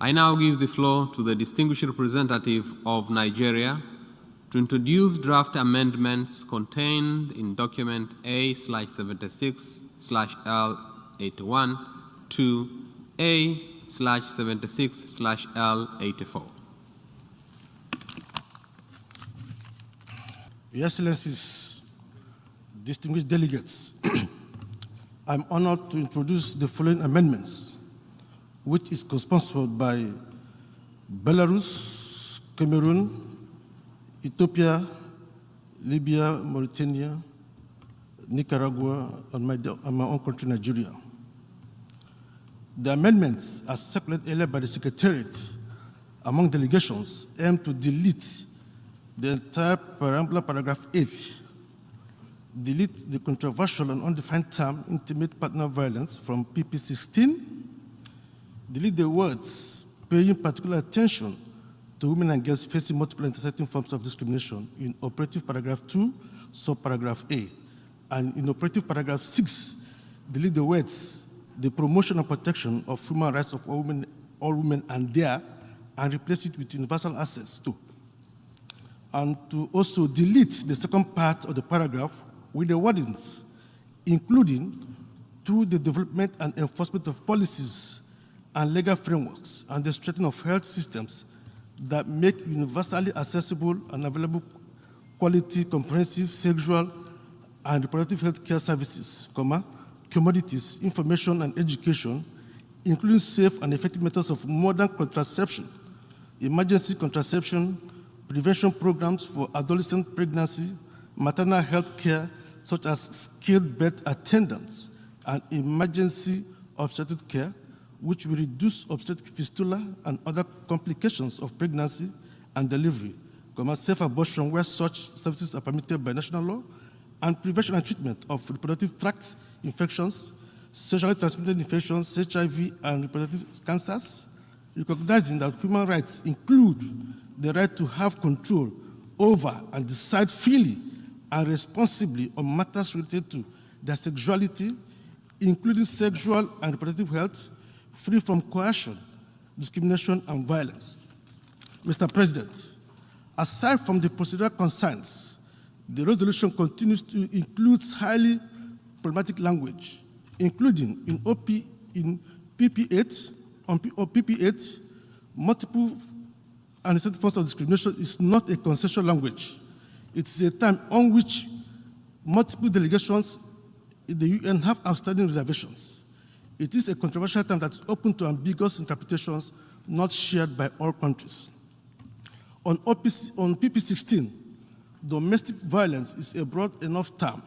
I now give the floor to the distinguished representative of Nigeria to introduce draft amendments contained in document A/76/L81 to A/76/L84. Your Excellencies, distinguished delegates, I'm honored to introduce the following amendments, which is co-sponsored by Belarus, Cameroon, Ethiopia, Libya, Mauritania, Nicaragua, and my own country, Nigeria. The amendments, as circulated earlier by the Secretariat among delegations, aim to delete the entire preamble paragraph 8, delete the controversial and undefined term intimate partner violence from PP16, delete the words paying particular attention to women and girls facing multiple intersecting forms of discrimination in operative paragraph 2, subparagraph A, and in operative paragraph 6, delete the words the promotion and protection of human rights of all women and their, and replace it with universal access to. And to also delete the second part of the paragraph with the wordings, including through the development and enforcement of policies and legal frameworks and the strengthening of health systems that make universally accessible and available quality, comprehensive sexual and reproductive health care services, commodities, information, and education, including safe and effective methods of modern contraception, emergency contraception, prevention programs for adolescent pregnancy, maternal health care, such as skilled birth attendants, and emergency obstetric care, which will reduce obstetric fistula and other complications of pregnancy and delivery, safe abortion where such services are permitted by national law, and prevention and treatment of reproductive tract infections, sexually transmitted infections, HIV, and reproductive cancers, recognizing that human rights include the right to have control over and decide freely and responsibly on matters related to their sexuality, including sexual and reproductive health, free from coercion, discrimination, and violence. Mr. President, aside from the procedural concerns, the resolution continues to include highly problematic language, including in PP8, on PP8, multiple and certain forms of discrimination is not a consensual language. It's a time on which multiple delegations in the UN have outstanding reservations. It is a controversial term that's open to ambiguous interpretations not shared by all countries. On PP16, domestic violence is a broad enough term.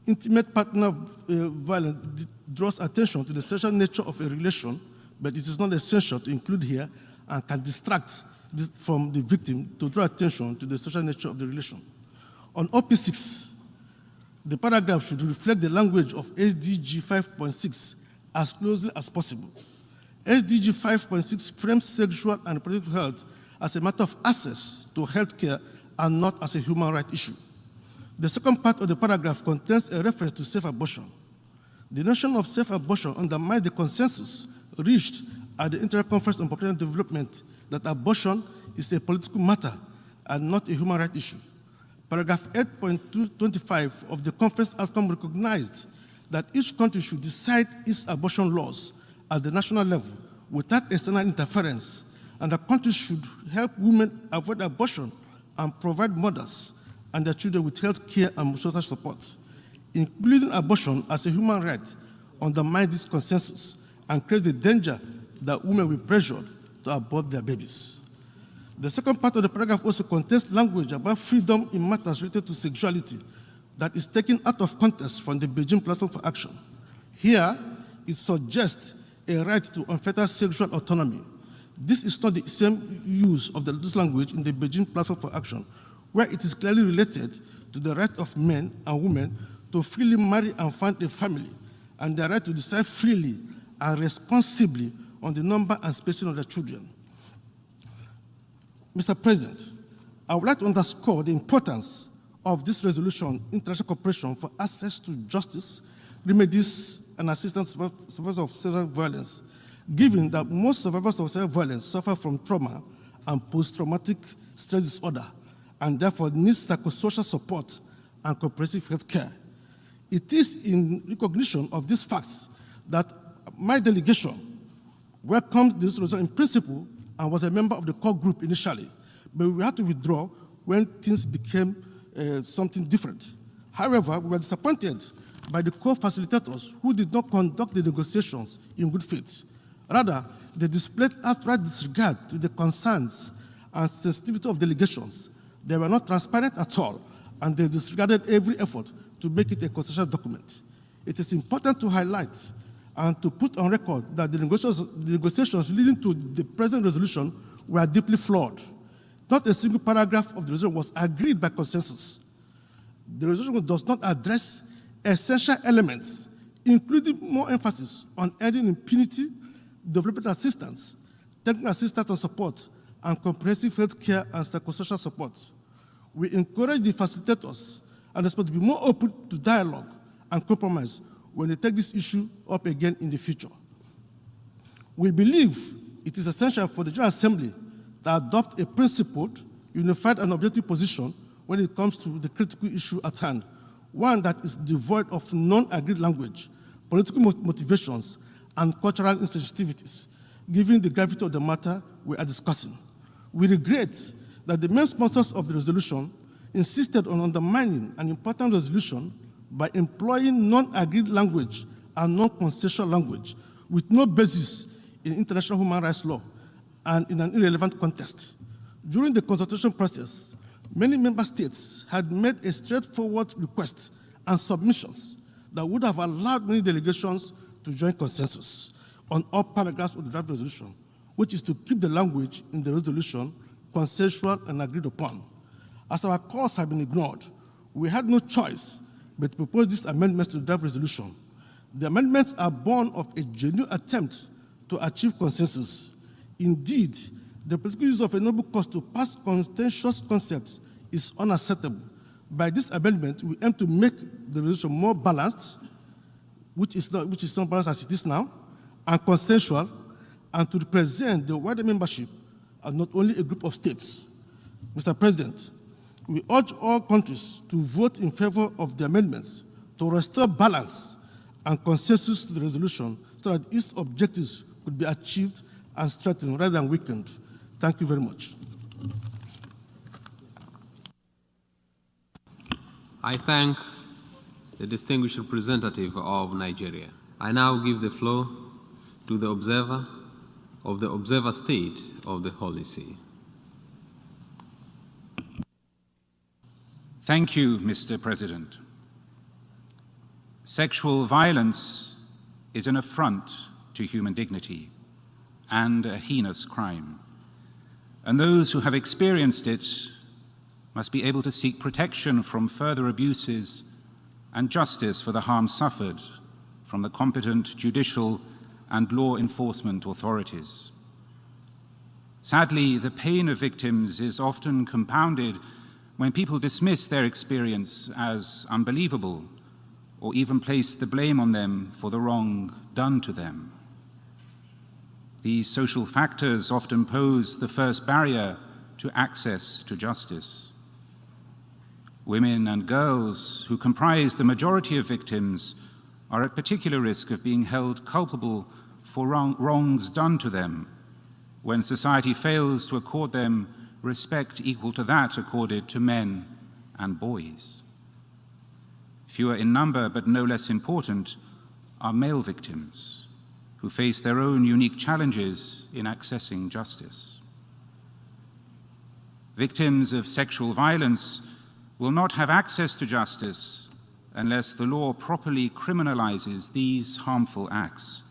Intimate partner violence draws attention to the sexual nature of a relation, but it is not essential to include here and can distract this from the victim to draw attention to the sexual nature of the relation. On OP6, the paragraph should reflect the language of SDG 5.6 as closely as possible. SDG 5.6 frames sexual and reproductive health as a matter of access to health care and not as a human rights issue. The second part of the paragraph contains a reference to safe abortion. The notion of safe abortion undermines the consensus reached at the International Conference on Population Development that abortion is a political matter and not a human rights issue. Paragraph 8.225 of the conference outcome recognized that each country should decide its abortion laws at the national level without external interference, and that countries should help women avoid abortion and provide mothers and their children with health care and social support. Including abortion as a human right undermines this consensus and creates the danger that women will be pressured to abort their babies. The second part of the paragraph also contains language about freedom in matters related to sexuality that is taken out of context from the Beijing Platform for Action. Here, it suggests a right to unfettered sexual autonomy. This is not the same use of this language in the Beijing Platform for Action, where it is clearly related to the right of men and women to freely marry and found a family, and their right to decide freely and responsibly on the number and spacing of their children. Mr. President, I would like to underscore the importance of this resolution, international cooperation for access to justice, remedies, and assistance for survivors of sexual violence, given that most survivors of sexual violence suffer from trauma and post-traumatic stress disorder, and therefore need psychosocial support and comprehensive health care. It is in recognition of these facts that my delegation welcomed this resolution in principle and was a member of the core group initially, but we had to withdraw when things became something different. However, we were disappointed by the co-facilitators who did not conduct the negotiations in good faith. Rather, they displayed outright disregard to the concerns and sensitivity of delegations. They were not transparent at all, and they disregarded every effort to make it a consensual document. It is important to highlight and to put on record that the negotiations leading to the present resolution were deeply flawed. Not a single paragraph of the resolution was agreed by consensus. The resolution does not address essential elements, including more emphasis on ending impunity, development assistance, technical assistance and support, and comprehensive health care and psychosocial support. We encourage the facilitators and expect to be more open to dialogue and compromise when they take this issue up again in the future. We believe it is essential for the General Assembly to adopt a principled, unified, and objective position when it comes to the critical issue at hand, one that is devoid of non-agreed language, political motivations, and cultural insensitivities, given the gravity of the matter we are discussing. We regret that the main sponsors of the resolution insisted on undermining an important resolution by employing non-agreed language and non-consensual language with no basis in international human rights law and in an irrelevant context. During the consultation process, many member states had made a straightforward request and submissions that would have allowed many delegations to join consensus on all paragraphs of the draft resolution, which is to keep the language in the resolution consensual and agreed upon. As our calls have been ignored, we had no choice but to propose these amendments to the draft resolution. The amendments are born of a genuine attempt to achieve consensus. Indeed, the political use of a noble cause to pass contentious concepts is unacceptable. By this amendment, we aim to make the resolution more balanced, which is not balanced as it is now, and consensual, and to represent the wider membership and not only a group of states. Mr. President, we urge all countries to vote in favor of the amendments to restore balance and consensus to the resolution so that its objectives could be achieved and strengthened rather than weakened. Thank you very much. I thank the distinguished representative of Nigeria. I now give the floor to the observer of the observer state of the Holy See. Thank you, Mr. President. Sexual violence is an affront to human dignity and a heinous crime. And those who have experienced it must be able to seek protection from further abuses and justice for the harm suffered from the competent judicial and law enforcement authorities. Sadly, the pain of victims is often compounded when people dismiss their experience as unbelievable or even place the blame on them for the wrong done to them. These social factors often pose the first barrier to access to justice. Women and girls, who comprise the majority of victims, are at particular risk of being held culpable for wrongs done to them when society fails to accord them respect equal to that accorded to men and boys. Fewer in number, but no less important, are male victims who face their own unique challenges in accessing justice. Victims of sexual violence will not have access to justice unless the law properly criminalizes these harmful acts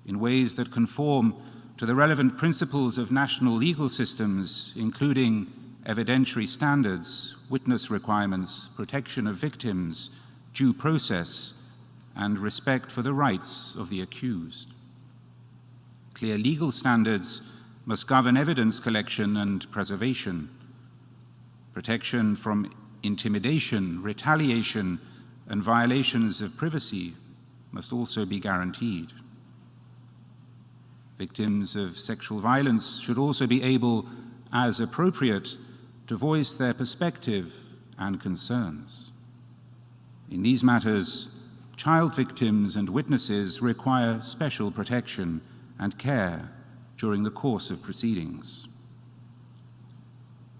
in ways that conform to the relevant principles of national legal systems, including evidentiary standards, witness requirements, protection of victims, due process, and respect for the rights of the accused. Clear legal standards must govern evidence collection and preservation. Protection from intimidation, retaliation, and violations of privacy must also be guaranteed. Victims of sexual violence should also be able, as appropriate, to voice their perspective and concerns. In these matters, child victims and witnesses require special protection and care during the course of proceedings.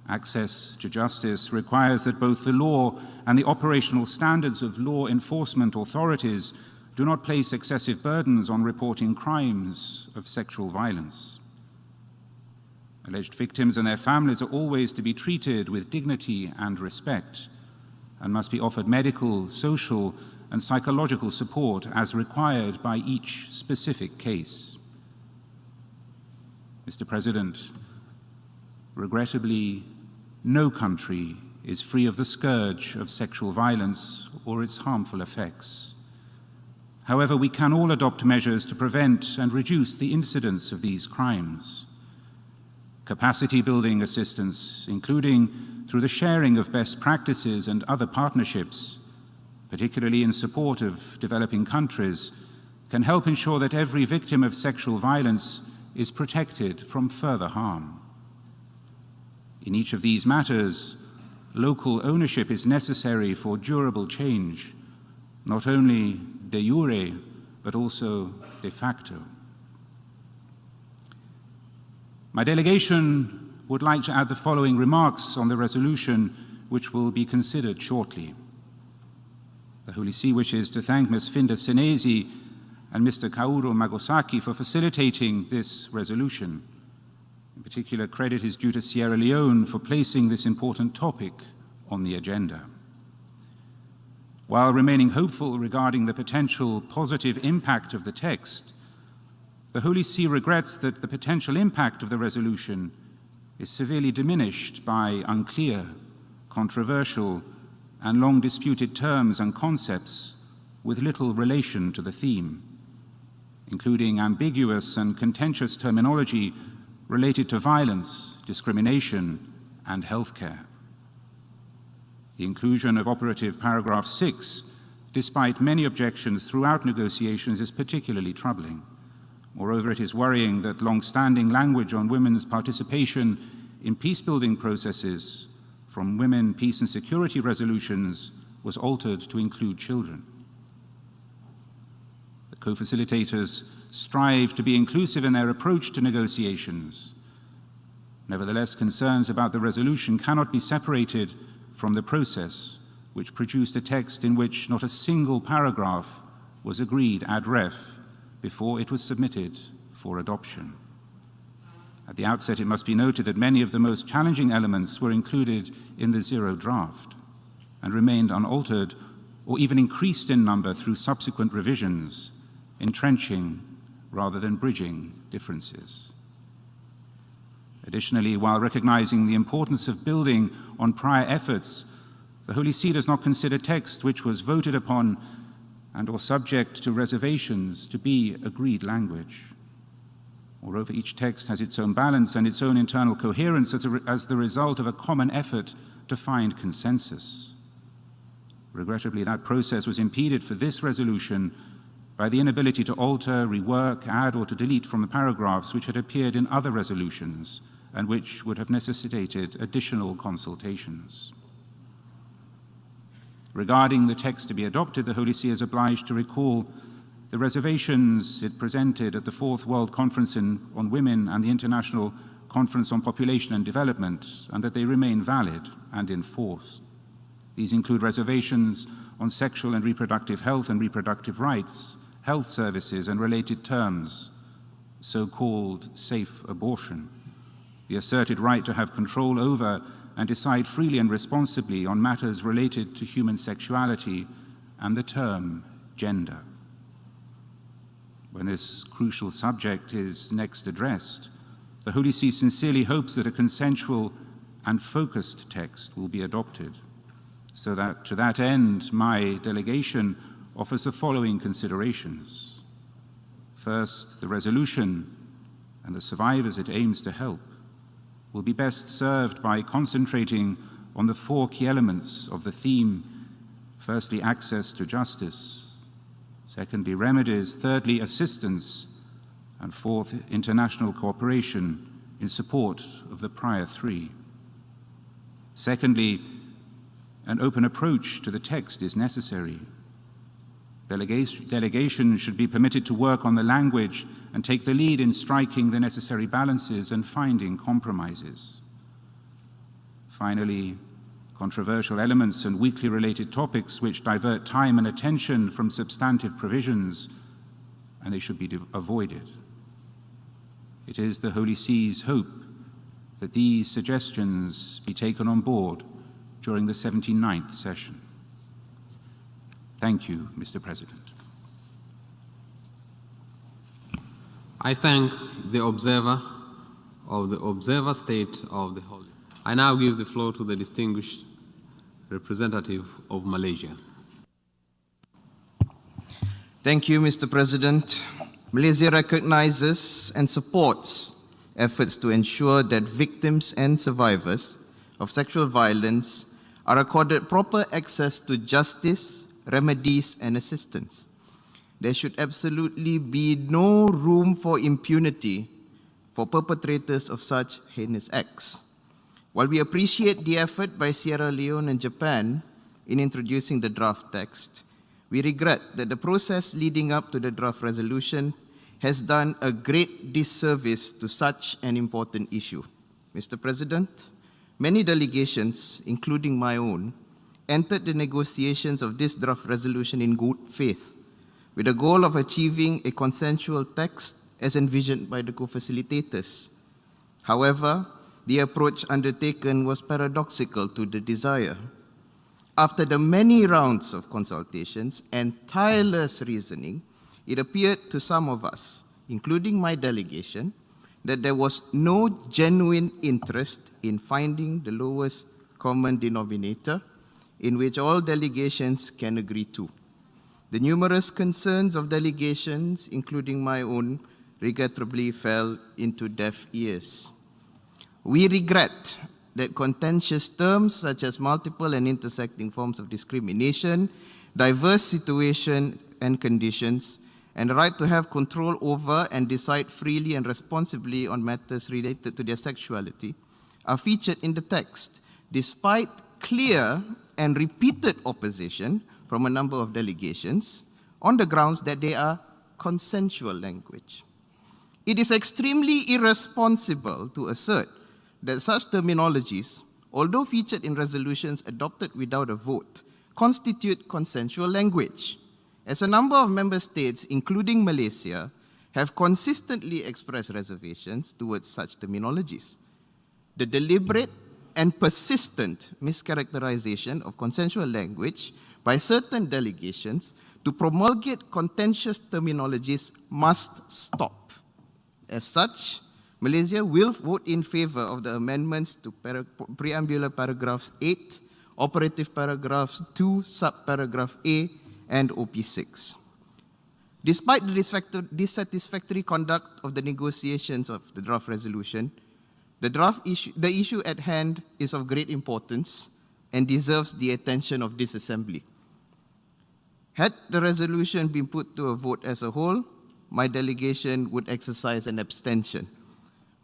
Access to justice requires that both the law and the operational standards of law enforcement authorities do not place excessive burdens on reporting crimes of sexual violence. Alleged victims and their families are always to be treated with dignity and respect and must be offered medical, social, and psychological support as required by each specific case. Mr. President, regrettably, no country is free of the scourge of sexual violence or its harmful effects. However, we can all adopt measures to prevent and reduce the incidence of these crimes. Capacity building assistance, including through the sharing of best practices and other partnerships, particularly in support of developing countries, can help ensure that every victim of sexual violence is protected from further harm. In each of these matters, local ownership is necessary for durable change, not only de jure, but also de facto. My delegation would like to add the following remarks on the resolution which will be considered shortly. The Holy See wishes to thank Ms. Finda Senezi and Mr. Kaoru Magosaki for facilitating this resolution. In particular, credit is due to Sierra Leone for placing this important topic on the agenda. While remaining hopeful regarding the potential positive impact of the text, the Holy See regrets that the potential impact of the resolution is severely diminished by unclear, controversial, and long disputed terms and concepts with little relation to the theme, including ambiguous and contentious terminology related to violence, discrimination, and healthcare. The inclusion of operative paragraph 6, despite many objections throughout negotiations, is particularly troubling. Moreover, it is worrying that long-standing language on women's participation in peace-building processes from women, peace and security resolutions was altered to include children. The co-facilitators strive to be inclusive in their approach to negotiations. Nevertheless, concerns about the resolution cannot be separated from the process, which produced a text in which not a single paragraph was agreed ad ref before it was submitted for adoption. At the outset, it must be noted that many of the most challenging elements were included in the zero draft and remained unaltered or even increased in number through subsequent revisions, entrenching rather than bridging differences. Additionally, while recognizing the importance of building on prior efforts, the Holy See does not consider text which was voted upon and or subject to reservations to be agreed language. Moreover, each text has its own balance and its own internal coherence as the result of a common effort to find consensus. Regrettably, that process was impeded for this resolution by the inability to alter, rework, add, or to delete from the paragraphs which had appeared in other resolutions and which would have necessitated additional consultations. Regarding the text to be adopted, the Holy See is obliged to recall the reservations it presented at the Fourth World Conference on Women and the International Conference on Population and Development, and that they remain valid and in force. These include reservations on sexual and reproductive health and reproductive rights, health services and related terms, so-called safe abortion, the asserted right to have control over and decide freely and responsibly on matters related to human sexuality, and the term gender. When this crucial subject is next addressed, the Holy See sincerely hopes that a consensual and focused text will be adopted, so that to that end, my delegation offers the following considerations. First, the resolution and the survivors it aims to help will be best served by concentrating on the four key elements of the theme. Firstly, access to justice. Secondly, remedies. Thirdly, assistance. and fourth, international cooperation in support of the prior three. Secondly, an open approach to the text is necessary. Delegation should be permitted to work on the language and take the lead in striking the necessary balances and finding compromises. Finally, controversial elements and weakly related topics which divert time and attention from substantive provisions, and they should be avoided. It is the Holy See's hope that these suggestions be taken on board during the 79th session. Thank you, Mr. President. I thank the observer of the Observer State of the Holy. I now give the floor to the distinguished representative of Malaysia. Thank you, Mr. President. Malaysia recognizes and supports efforts to ensure that victims and survivors of sexual violence are accorded proper access to justice, remedies, and assistance. There should absolutely be no room for impunity for perpetrators of such heinous acts. While we appreciate the effort by Sierra Leone and Japan in introducing the draft text, we regret that the process leading up to the draft resolution has done a great disservice to such an important issue. Mr. President, many delegations, including my own, entered the negotiations of this draft resolution in good faith, with the goal of achieving a consensual text as envisioned by the co-facilitators. However, the approach undertaken was paradoxical to the desire. After the many rounds of consultations and tireless reasoning, it appeared to some of us, including my delegation, that there was no genuine interest in finding the lowest common denominator in which all delegations can agree to. The numerous concerns of delegations, including my own, regrettably fell into deaf ears. We regret that contentious terms such as multiple and intersecting forms of discrimination, diverse situations and conditions, and the right to have control over and decide freely and responsibly on matters related to their sexuality are featured in the text, despite clear and repeated opposition from a number of delegations on the grounds that they are consensual language. It is extremely irresponsible to assert that such terminologies, although featured in resolutions adopted without a vote, constitute consensual language, as a number of member states, including Malaysia, have consistently expressed reservations towards such terminologies. The deliberate and persistent mischaracterization of consensual language by certain delegations to promulgate contentious terminologies must stop. As such, Malaysia will vote in favor of the amendments to preambular paragraphs 8, operative paragraphs 2, subparagraph A, and OP6. Despite the dissatisfactory conduct of the negotiations of the draft resolution, the issue at hand is of great importance and deserves the attention of this assembly. Had the resolution been put to a vote as a whole, my delegation would exercise an abstention.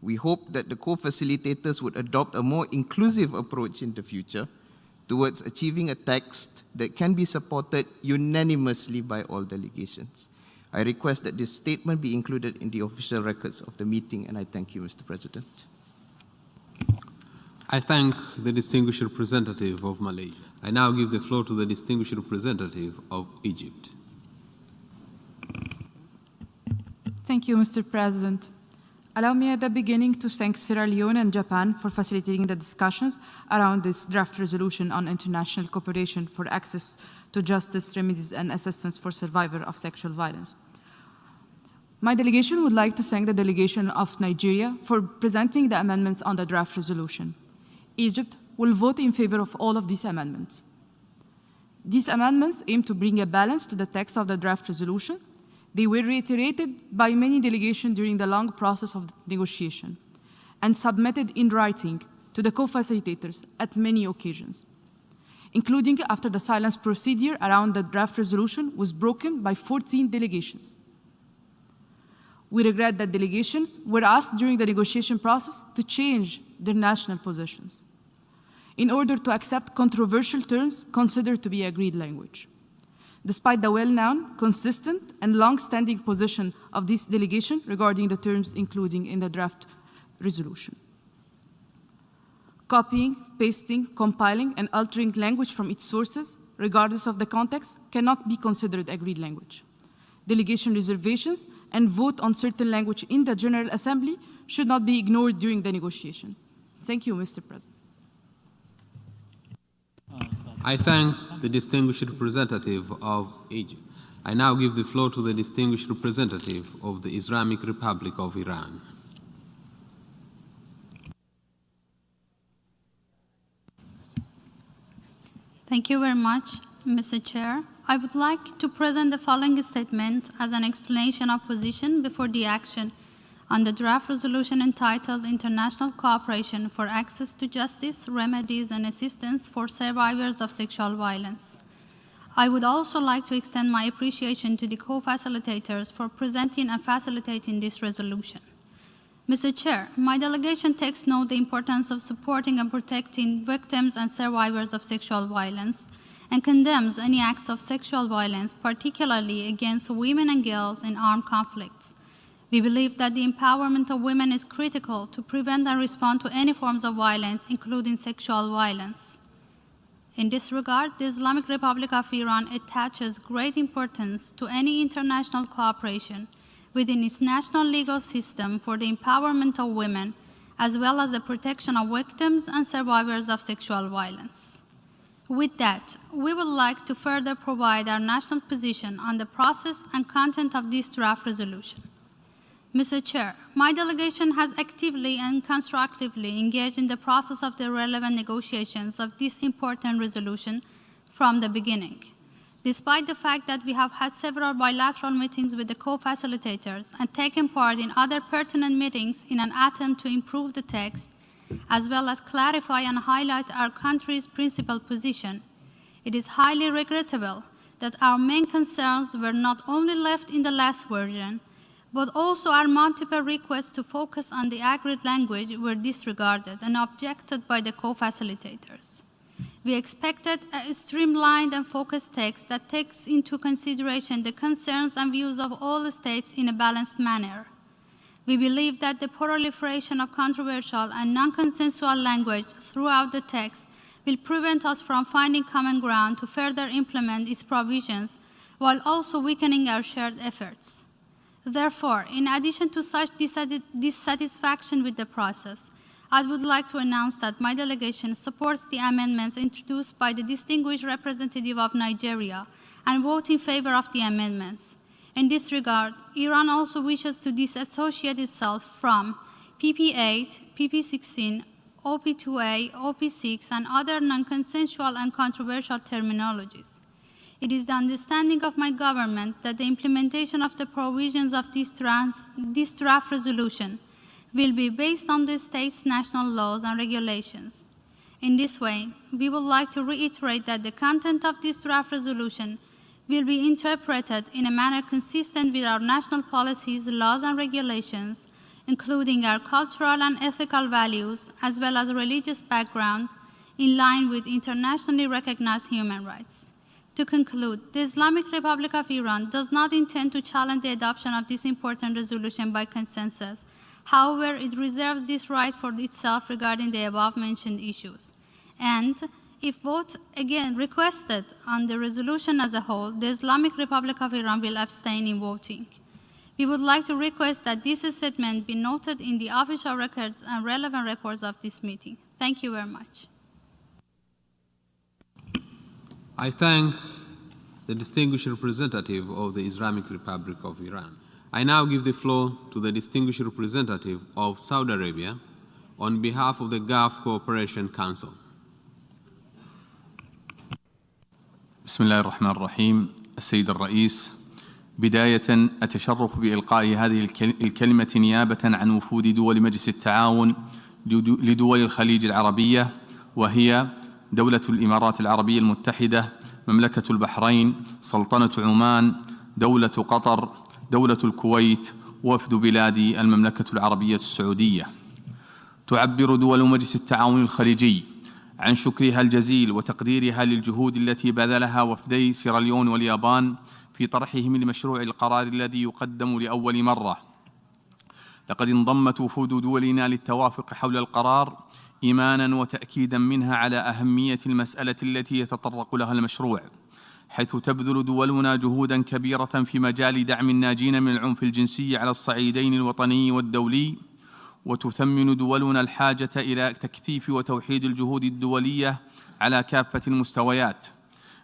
We hope that the co-facilitators would adopt a more inclusive approach in the future towards achieving a text that can be supported unanimously by all delegations. I request that this statement be included in the official records of the meeting, and I thank you, Mr. President. I thank the distinguished representative of Malaysia. I now give the floor to the distinguished representative of Egypt. Thank you, Mr. President. Allow me at the beginning to thank Sierra Leone and Japan for facilitating the discussions around this draft resolution on international cooperation for access to justice, remedies, and assistance for survivors of sexual violence. My delegation would like to thank the delegation of Nigeria for presenting the amendments on the draft resolution. Egypt will vote in favor of all of these amendments. These amendments aim to bring a balance to the text of the draft resolution. They were reiterated by many delegations during the long process of negotiation and submitted in writing to the co-facilitators at many occasions, including after the silence procedure around the draft resolution was broken by 14 delegations. We regret that delegations were asked during the negotiation process to change their national positions in order to accept controversial terms considered to be agreed language, despite the well-known, consistent, and long-standing position of this delegation regarding the terms included in the draft resolution. Copying, pasting, compiling, and altering language from its sources, regardless of the context, cannot be considered agreed language. Delegation reservations and vote on certain language in the General Assembly should not be ignored during the negotiation. Thank you, Mr. President. I thank the distinguished representative of Egypt. I now give the floor to the distinguished representative of the Islamic Republic of Iran. Thank you very much, Mr. Chair. I would like to present the following statement as an explanation of position before the action on the draft resolution entitled International Cooperation for Access to Justice, Remedies, and Assistance for Survivors of Sexual Violence. I would also like to extend my appreciation to the co-facilitators for presenting and facilitating this resolution. Mr. Chair, my delegation takes note of the importance of supporting and protecting victims and survivors of sexual violence and condemns any acts of sexual violence, particularly against women and girls in armed conflicts. We believe that the empowerment of women is critical to prevent and respond to any forms of violence, including sexual violence. In this regard, the Islamic Republic of Iran attaches great importance to any international cooperation within its national legal system for the empowerment of women, as well as the protection of victims and survivors of sexual violence. With that, we would like to further provide our national position on the process and content of this draft resolution. Mr. Chair, my delegation has actively and constructively engaged in the process of the relevant negotiations of this important resolution from the beginning. Despite the fact that we have had several bilateral meetings with the co-facilitators and taken part in other pertinent meetings in an attempt to improve the text, as well as clarify and highlight our country's principal position, it is highly regrettable that our main concerns were not only left in the last version, but also our multiple requests to focus on the agreed language were disregarded and objected by the co-facilitators. We expected a streamlined and focused text that takes into consideration the concerns and views of all states in a balanced manner. We believe that the proliferation of controversial and non-consensual language throughout the text will prevent us from finding common ground to further implement its provisions while also weakening our shared efforts. Therefore, in addition to such dissatisfaction with the process, I would like to announce that my delegation supports the amendments introduced by the distinguished representative of Nigeria and vote in favor of the amendments. In this regard, Iran also wishes to disassociate itself from PP8, PP16, OP2A, OP6, and other non-consensual and controversial terminologies. It is the understanding of my government that the implementation of the provisions of this draft resolution will be based on the state's national laws and regulations. In this way, we would like to reiterate that the content of this draft resolution will be interpreted in a manner consistent with our national policies, laws, and regulations, including our cultural and ethical values, as well as religious background, in line with internationally recognized human rights. To conclude, the Islamic Republic of Iran does not intend to challenge the adoption of this important resolution by consensus. However, it reserves this right for itself regarding the above-mentioned issues. And if vote again requested on the resolution as a whole, the Islamic Republic of Iran will abstain in voting. We would like to request that this statement be noted in the official records and relevant reports of this meeting. Thank you very much. I thank the distinguished representative of the Islamic Republic of Iran. I now give the floor to the distinguished representative of Saudi Arabia on behalf of the Gulf Cooperation Council. بسم الله الرحمن الرحيم. السيد الرئيس، بداية أتشرف بإلقاء هذه الكلمة نيابة عن وفود دول مجلس التعاون لدول الخليج العربية، وهي دولة الإمارات العربية المتحدة، مملكة البحرين، سلطنة عمان، دولة قطر، دولة الكويت، ووفد بلاد المملكة العربية السعودية. تعبر دول مجلس التعاون الخليجي عن شكرها الجزيل وتقديرها للجهود التي بذلها وفدي سيراليون واليابان في طرحهم لمشروع القرار الذي يقدم لأول مرة. لقد انضمت وفود دولنا للتوافق حول القرار إيمانا وتأكيدا منها على أهمية المسألة التي يتطرق لها المشروع، حيث تبذل دولنا جهودا كبيرة في مجال دعم الناجين من العنف الجنسي على الصعيدين الوطني والدولي، وتثمن دولنا الحاجة إلى تكثيف وتوحيد الجهود الدولية على كافة المستويات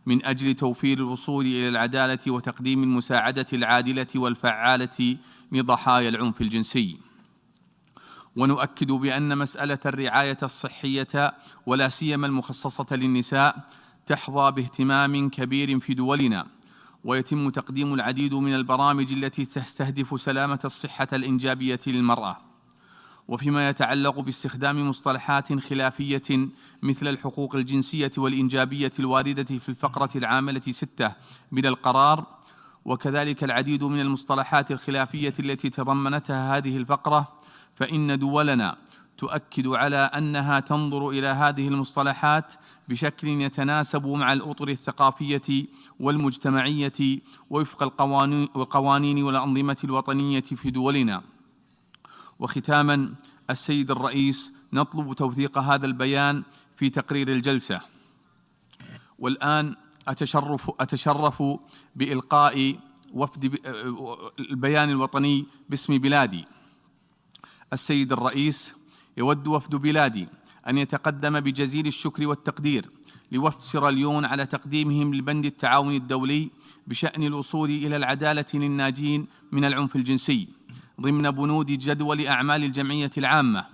من أجل توفير الوصول إلى العدالة وتقديم المساعدة العادلة والفعالة لضحايا العنف الجنسي. ونؤكد بأن مسألة الرعاية الصحية ولا سيما المخصصة للنساء تحظى باهتمام كبير في دولنا، ويتم تقديم العديد من البرامج التي تستهدف سلامة الصحة الإنجابية للمرأة. وفيما يتعلق باستخدام مصطلحات خلافية مثل الحقوق الجنسية والإنجابية الواردة في الفقرة العاملة 6 من القرار، وكذلك العديد من المصطلحات الخلافية التي تضمنتها هذه الفقرة، فإن دولنا تؤكد على أنها تنظر إلى هذه المصطلحات بشكل يتناسب مع الأطر الثقافية والمجتمعية وفق القوانين والأنظمة الوطنية في دولنا. وختاما، السيد الرئيس، نطلب توثيق هذا البيان في تقرير الجلسة. والآن أتشرف بإلقاء وفد البيان الوطني باسم بلادي. السيد الرئيس، يود وفد بلادي أن يتقدم بجزيل الشكر والتقدير لوفد سيراليون على تقديمهم لبند التعاون الدولي بشأن الوصول إلى العدالة للناجين من العنف الجنسي ضمن بنود جدول أعمال الجمعية العامة،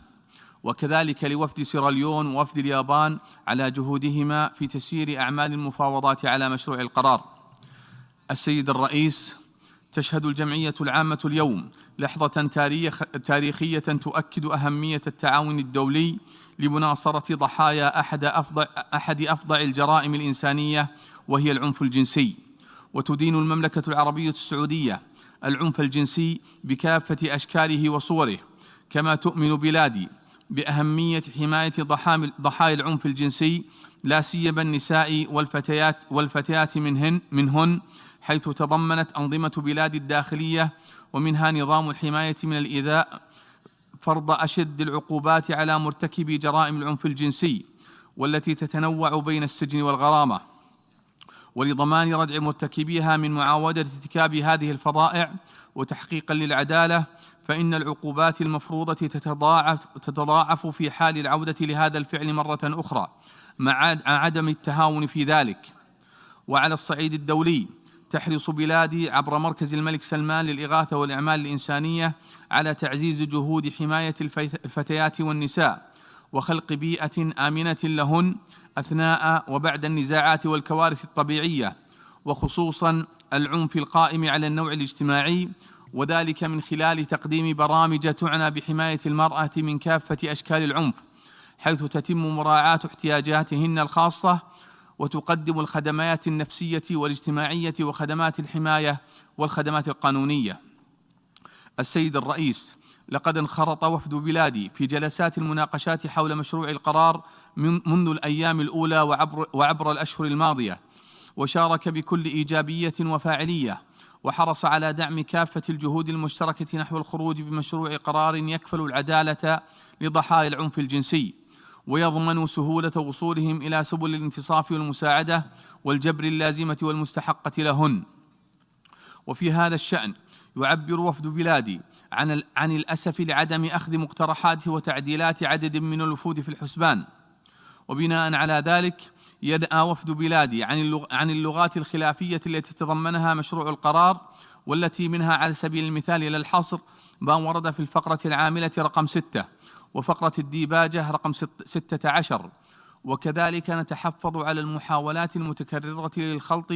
وكذلك لوفد سيراليون ووفد اليابان على جهودهما في تسيير أعمال المفاوضات على مشروع القرار. السيد الرئيس، تشهد الجمعية العامة اليوم لحظة تاريخية تؤكد أهمية التعاون الدولي لمناصرة ضحايا أحد أفظع الجرائم الإنسانية وهي العنف الجنسي. وتدين المملكة العربية السعودية العنف الجنسي بكافة أشكاله وصوره، كما تؤمن بلادي بأهمية حماية ضحايا العنف الجنسي لا سيما النساء والفتيات منهن، حيث تضمنت أنظمة بلاد الداخلية ومنها نظام الحماية من الإيذاء فرض أشد العقوبات على مرتكبي جرائم العنف الجنسي، والتي تتنوع بين السجن والغرامة، ولضمان ردع مرتكبيها من معاودة ارتكاب هذه الفظائع. وتحقيقا للعدالة، فإن العقوبات المفروضة تتضاعف في حال العودة لهذا الفعل مرة أخرى مع عدم التهاون في ذلك. وعلى الصعيد الدولي، تحرص بلادي عبر مركز الملك سلمان للإغاثة والإعمال الإنسانية على تعزيز جهود حماية الفتيات والنساء وخلق بيئة آمنة لهن أثناء وبعد النزاعات والكوارث الطبيعية، وخصوصا العنف القائم على النوع الاجتماعي، وذلك من خلال تقديم برامج تعنى بحماية المرأة من كافة أشكال العنف، حيث تتم مراعاة احتياجاتهن الخاصة، وتقدم الخدمات النفسية والاجتماعية وخدمات الحماية والخدمات القانونية. السيد الرئيس، لقد انخرط وفد بلادي في جلسات المناقشات حول مشروع القرار منذ الأيام الأولى وعبر الأشهر الماضية، وشارك بكل إيجابية وفاعلية، وحرص على دعم كافة الجهود المشتركة نحو الخروج بمشروع قرار يكفل العدالة لضحايا العنف الجنسي، ويضمن سهولة وصولهم إلى سبل الانتصاف والمساعدة والجبر اللازمة والمستحقة لهن. وفي هذا الشأن يعبر وفد بلادي عن الأسف لعدم أخذ مقترحات وتعديلات عدد من الوفود في الحسبان، وبناء على ذلك يدعى وفد بلادي عن اللغات الخلافية التي تضمنها مشروع القرار، والتي منها على سبيل المثال إلى الحصر ما ورد في الفقرة العاملة رقم 6 وفقرة الديباجة رقم 16، وكذلك نتحفظ على المحاولات المتكررة للخلط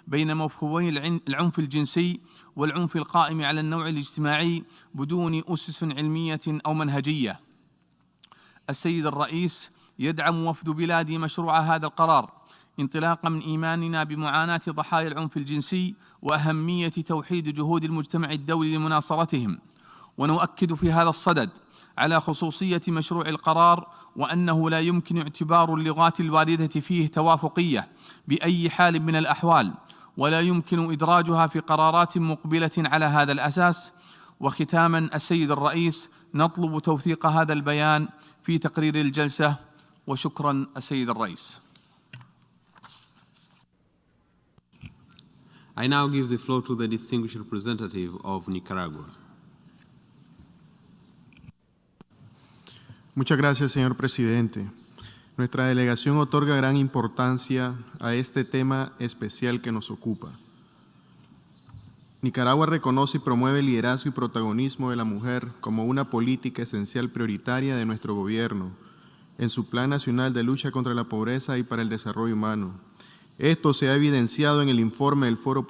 بين مفهومي العنف الجنسي والعنف القائم على النوع الاجتماعي بدون أسس علمية أو منهجية. السيد الرئيس، يدعم وفد بلادي مشروع هذا القرار انطلاقا من إيماننا بمعاناة ضحايا العنف الجنسي وأهمية توحيد جهود المجتمع الدولي لمناصرتهم، ونؤكد في هذا الصدد على خصوصية مشروع القرار وأنه لا يمكن اعتبار اللغات الواردة فيه توافقية بأي حال من الأحوال، ولا يمكن إدراجها في قرارات مقبلة على هذا الأساس. وختاما السيد الرئيس، نطلب توثيق هذا البيان في تقرير الجلسة، وشكرا السيد الرئيس. I now give the floor to the distinguished representative of Nicaragua. Muchas gracias, señor presidente. Nuestra delegación otorga gran importancia a este tema especial que nos ocupa. Nicaragua reconoce y promueve el liderazgo y protagonismo de la mujer como una política esencial prioritaria de nuestro gobierno en su Plan Nacional de Lucha contra la Pobreza y para el Desarrollo Humano. Esto se ha evidenciado en el informe del Foro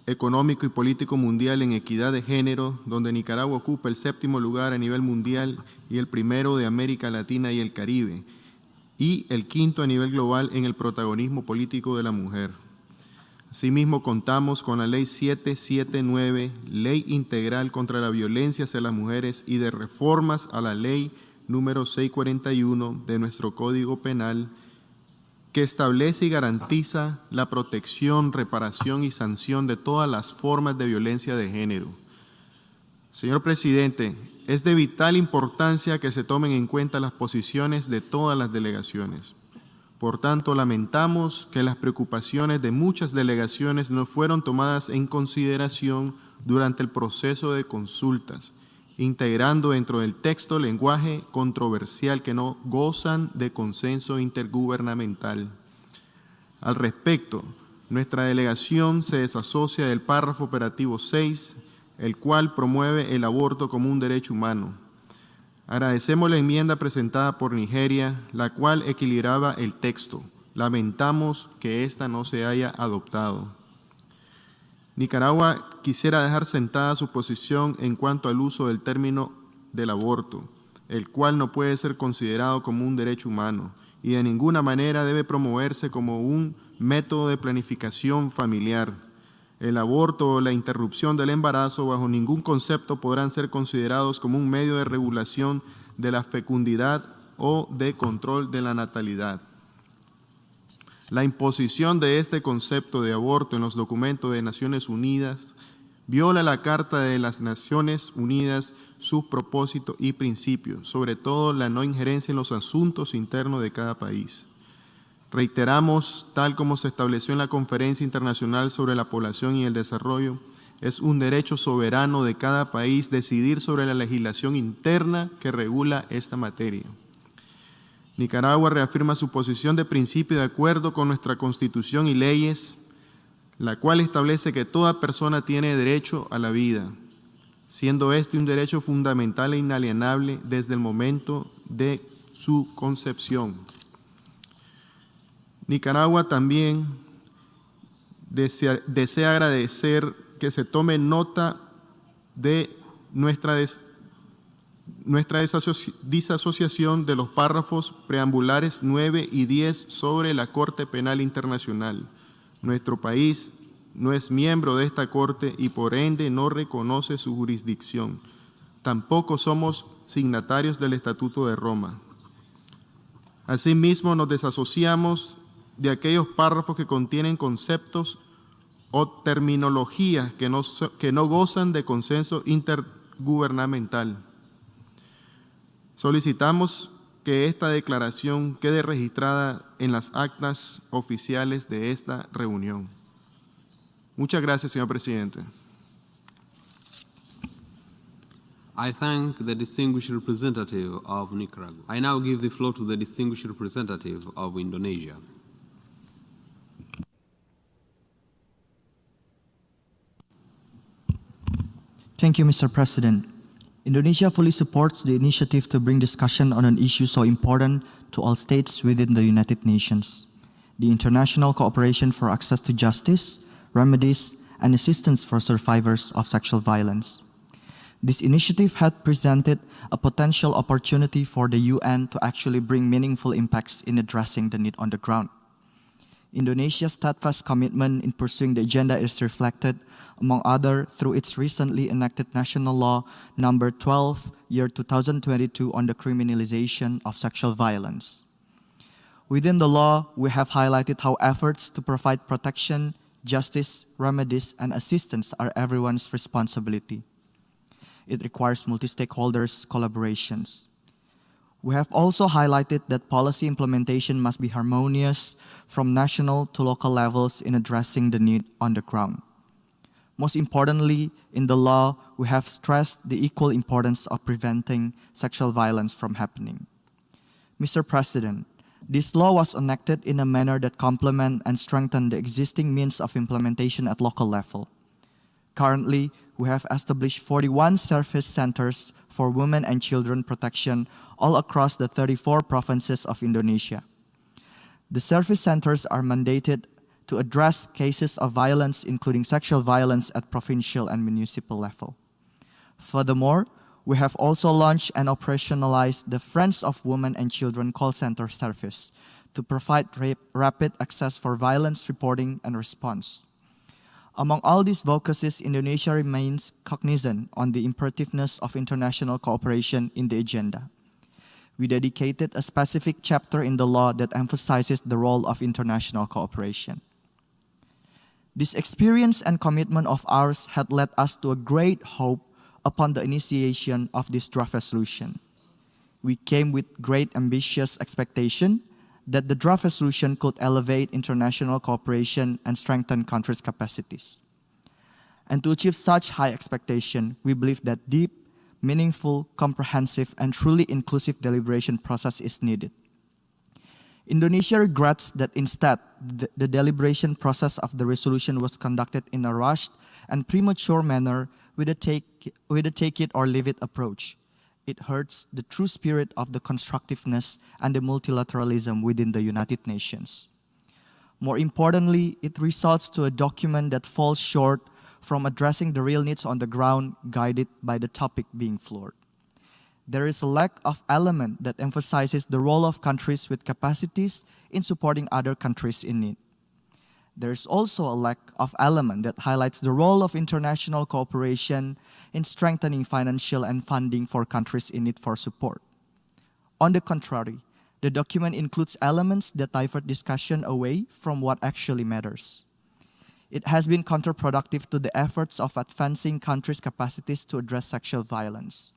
Económico y Político Mundial en Equidad de Género, donde Nicaragua ocupa el 7º lugar a nivel mundial y el 1º de América Latina y el Caribe, y el 5º a nivel global en el protagonismo político de la mujer. Asimismo, contamos con la Ley 779, Ley Integral contra la Violencia hacia las Mujeres y de reformas a la Ley número 641 de nuestro Código Penal, que establece y garantiza la protección, reparación y sanción de todas las formas de violencia de género. Señor presidente, es de vital importancia que se tomen en cuenta las posiciones de todas las delegaciones. Por tanto, lamentamos que las preocupaciones de muchas delegaciones no fueron tomadas en consideración durante el proceso de consultas, integrando dentro del texto lenguaje controversial que no gozan de consenso intergubernamental. Al respecto, nuestra delegación se desasocia del párrafo operativo 6, el cual promueve el aborto como un derecho humano. Agradecemos la enmienda presentada por Nigeria, la cual equilibraba el texto. Lamentamos que ésta no se haya adoptado. Nicaragua quisiera dejar sentada su posición en cuanto al uso del término del aborto, el cual no puede ser considerado como un derecho humano y de ninguna manera debe promoverse como un método de planificación familiar. El aborto o la interrupción del embarazo bajo ningún concepto podrán ser considerados como un medio de regulación de la fecundidad o de control de la natalidad. La imposición de este concepto de aborto en los documentos de Naciones Unidas viola la Carta de las Naciones Unidas, sus propósitos y principios, sobre todo la no injerencia en los asuntos internos de cada país. Reiteramos, tal como se estableció en la Conferencia Internacional sobre la Población y el Desarrollo, es un derecho soberano de cada país decidir sobre la legislación interna que regula esta materia. Nicaragua reafirma su posición de principio de acuerdo con nuestra Constitución y leyes, la cual establece que toda persona tiene derecho a la vida, siendo este un derecho fundamental e inalienable desde el momento de su concepción. Nicaragua también desea agradecer que se tome nota de nuestra disasociación de los párrafos preambulares 9 y 10 sobre la Corte Penal Internacional. Nuestro país no es miembro de esta Corte y por ende no reconoce su jurisdicción. Tampoco somos signatarios del Estatuto de Roma. Asimismo, nos desasociamos de aquellos párrafos que contienen conceptos o terminologías que no gozan de consenso intergubernamental. Solicitamos que esta declaración quede registrada en las actas oficiales de esta reunión. Muchas gracias, señor presidente. I thank the distinguished representative of Nicaragua. I now give the floor to the distinguished representative of Indonesia. Thank you, Mr. President. Indonesia fully supports the initiative to bring discussion on an issue so important to all states within the United Nations, the international cooperation for access to justice, remedies, and assistance for survivors of sexual violence. This initiative had presented a potential opportunity for the UN to actually bring meaningful impacts in addressing the need on the ground. Indonesia's steadfast commitment in pursuing the agenda is reflected, among other, through its recently enacted National Law Number 12, year 2022 on the criminalization of sexual violence. Within the law, we have highlighted how efforts to provide protection, justice, remedies, and assistance are everyone's responsibility. It requires multi-stakeholders' collaborations. We have also highlighted that policy implementation must be harmonious from national to local levels in addressing the need on the ground. Most importantly, in the law, we have stressed the equal importance of preventing sexual violence from happening. Mr. President, this law was enacted in a manner that complement and strengthen the existing means of implementation at local level. Currently, we have established 41 service centers for women and children protection all across the 34 provinces of Indonesia. The service centers are mandated to address cases of violence, including sexual violence at provincial and municipal level. Furthermore, we have also launched and operationalized the Friends of Women and Children call center service to provide rapid access for violence reporting and response. Among all these focuses, Indonesia remains cognizant on the imperativeness of international cooperation in the agenda. We dedicated a specific chapter in the law that emphasizes the role of international cooperation. This experience and commitment of ours had led us to a great hope upon the initiation of this draft resolution. We came with great ambitious expectation that the draft resolution could elevate international cooperation and strengthen countries' capacities. And to achieve such high expectation, we believe that deep, meaningful, comprehensive, and truly inclusive deliberation process is needed. Indonesia regrets that instead, the deliberation process of the resolution was conducted in a rushed and premature manner with a take it or leave it approach. It hurts the true spirit of the constructiveness and the multilateralism within the United Nations. More importantly, it results to a document that falls short from addressing the real needs on the ground, guided by the topic being floored. There is a lack of element that emphasizes the role of countries with capacities in supporting other countries in need. There is also a lack of element that highlights the role of international cooperation in strengthening financial and funding for countries in need for support. On the contrary, the document includes elements that divert discussion away from what actually matters. It has been counterproductive to the efforts of advancing countries' capacities to address sexual violence.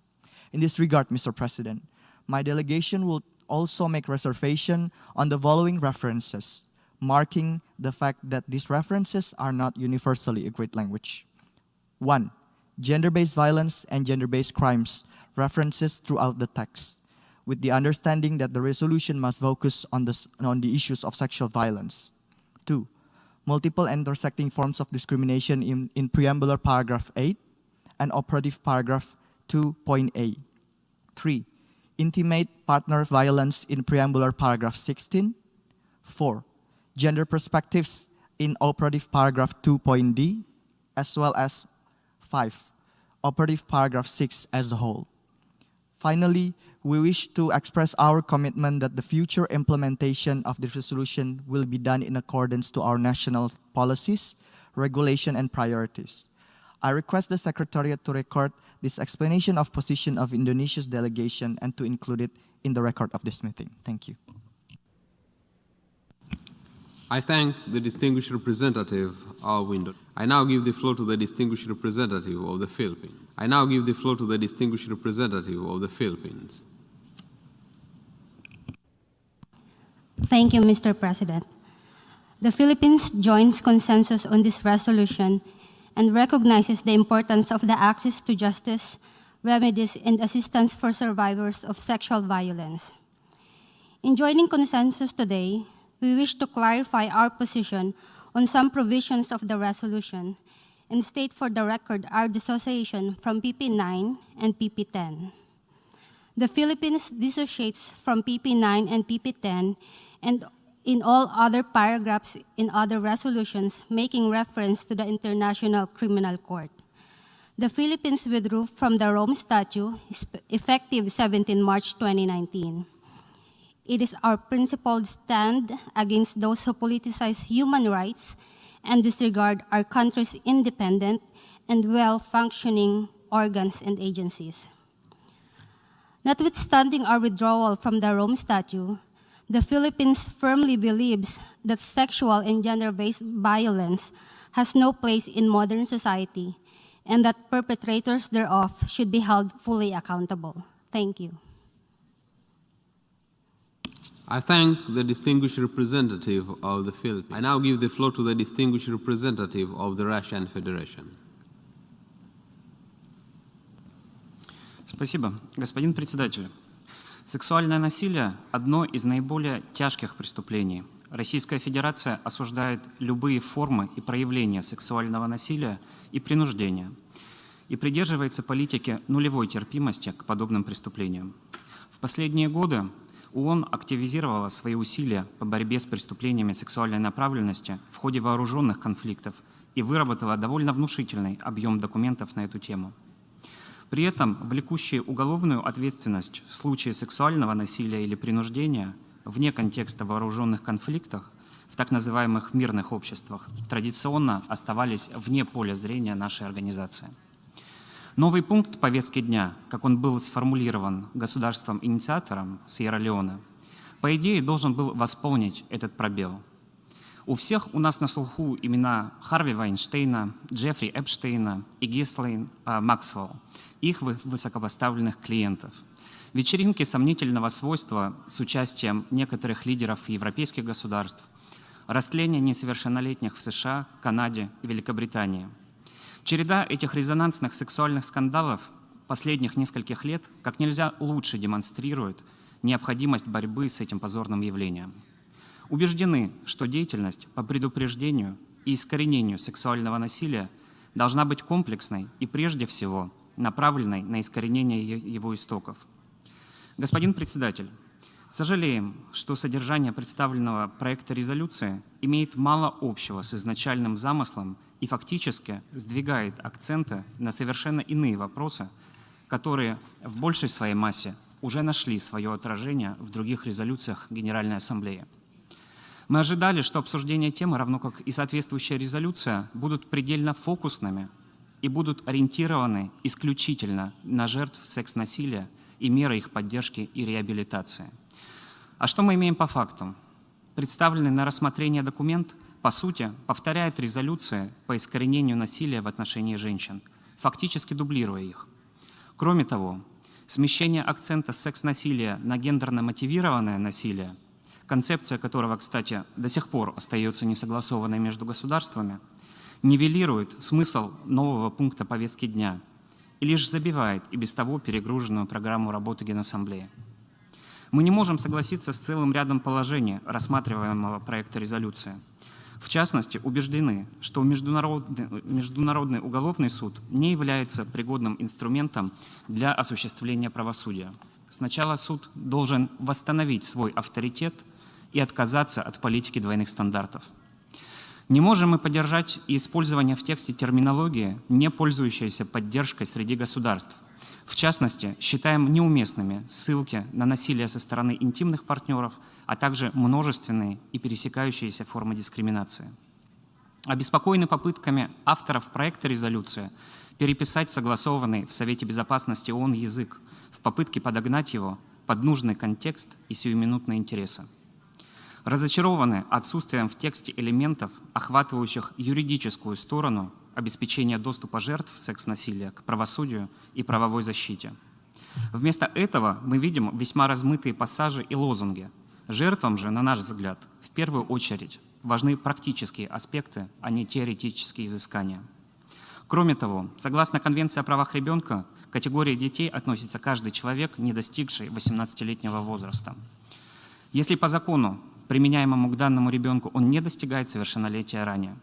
In this regard, Mr. President, my delegation will also make reservation on the following references, marking the fact that these references are not universally agreed language. 1. Gender-based violence and gender-based crimes, references throughout the text, with the understanding that the resolution must focus on the issues of sexual violence. 2. Multiple intersecting forms of discrimination in preambular paragraph 8 and operative paragraph 2.a. 3. Intimate partner violence in preambular paragraph 16. 4. Gender perspectives in operative paragraph 2.d, as well as 5. Operative paragraph 6 as a whole. Finally, we wish to express our commitment that the future implementation of this resolution will be done in accordance to our national policies, regulation, and priorities. I request the Secretariat to record this explanation of position of Indonesia's delegation and to include it in the record of this meeting. Thank you. I thank the distinguished representative of Indonesia. I now give the floor to the distinguished representative of the Philippines. I now give the floor to the distinguished representative of the Philippines. Thank you, Mr. President. The Philippines joins consensus on this resolution and recognizes the importance of the access to justice, remedies, and assistance for survivors of sexual violence. In joining consensus today, we wish to clarify our position on some provisions of the resolution and state for the record our dissociation from PP9 and PP10. The Philippines dissociates from PP9 and PP10 and in all other paragraphs in other resolutions making reference to the International Criminal Court. The Philippines withdrew from the Rome Statute effective 17 March 2019. It is our principled stand against those who politicize human rights and disregard our country's independent and well-functioning organs and agencies. Notwithstanding our withdrawal from the Rome Statute, the Philippines firmly believes that sexual and gender-based violence has no place in modern society and that perpetrators thereof should be held fully accountable. Thank you. I thank the distinguished representative of the Philippines. I now give the floor to the distinguished representative of the Russian Federation. Спасибо. Господин председатель, сексуальное насилие – одно из наиболее тяжких преступлений. Российская Федерация осуждает любые формы и проявления сексуального насилия и принуждения и придерживается политики нулевой терпимости к подобным преступлениям. В последние годы ООН активизировала свои усилия по борьбе с преступлениями сексуальной направленности в ходе вооруженных конфликтов и выработала довольно внушительный объем документов на эту тему. При этом влекущие уголовную ответственность в случае сексуального насилия или принуждения вне контекста вооруженных конфликтов в так называемых мирных обществах традиционно оставались вне поля зрения нашей организации. Новый пункт повестки дня, как он был сформулирован государством-инициатором Сьерра-Леоне, по идее должен был восполнить этот пробел. У всех у нас на слуху имена Харви Вайнштейна, Джеффри Эпштейна и Гислейн Максвелл, их высокопоставленных клиентов. Вечеринки сомнительного свойства с участием некоторых лидеров европейских государств, растление несовершеннолетних в США, Канаде и Великобритании. Череда этих резонансных сексуальных скандалов последних нескольких лет как нельзя лучше демонстрирует необходимость борьбы с этим позорным явлением. Убеждены, что деятельность по предупреждению и искоренению сексуального насилия должна быть комплексной и прежде всего направленной на искоренение его истоков. Господин председатель, сожалеем, что содержание представленного проекта резолюции имеет мало общего с изначальным замыслом и фактически сдвигает акценты на совершенно иные вопросы, которые в большей своей массе уже нашли свое отражение в других резолюциях Генеральной Ассамблеи. Мы ожидали, что обсуждение темы, равно как и соответствующая резолюция, будут предельно фокусными и будут ориентированы исключительно на жертв секс-насилия и меры их поддержки и реабилитации. А что мы имеем по факту? Представленный на рассмотрение документ, по сути, повторяет резолюции по искоренению насилия в отношении женщин, фактически дублируя их. Кроме того, смещение акцента с секс-насилия на гендерно мотивированное насилие, концепция которого, кстати, до сих пор остается несогласованной между государствами, нивелирует смысл нового пункта повестки дня и лишь забивает и без того перегруженную программу работы Генассамблеи. Мы не можем согласиться с целым рядом положений рассматриваемого проекта резолюции. В частности, убеждены, что Международный уголовный суд не является пригодным инструментом для осуществления правосудия. Сначала суд должен восстановить свой авторитет и отказаться от политики двойных стандартов. Не можем мы поддержать и использование в тексте терминологии, не пользующейся поддержкой среди государств. В частности, считаем неуместными ссылки на насилие со стороны интимных партнеров, а также множественные и пересекающиеся формы дискриминации. Обеспокоены попытками авторов проекта резолюции переписать согласованный в Совете Безопасности ООН язык в попытке подогнать его под нужный контекст и сиюминутные интересы. Разочарованы отсутствием в тексте элементов, охватывающих юридическую сторону обеспечения доступа жертв секс-насилия к правосудию и правовой защите. Вместо этого мы видим весьма размытые пассажи и лозунги. Жертвам же, на наш взгляд, в первую очередь важны практические аспекты, а не теоретические изыскания. Кроме того, согласно Конвенции о правах ребенка, к категории детей относится каждый человек, не достигший 18-летнего возраста. Если по закону, применяемому к данному ребенку, он не достигает совершеннолетия ранее.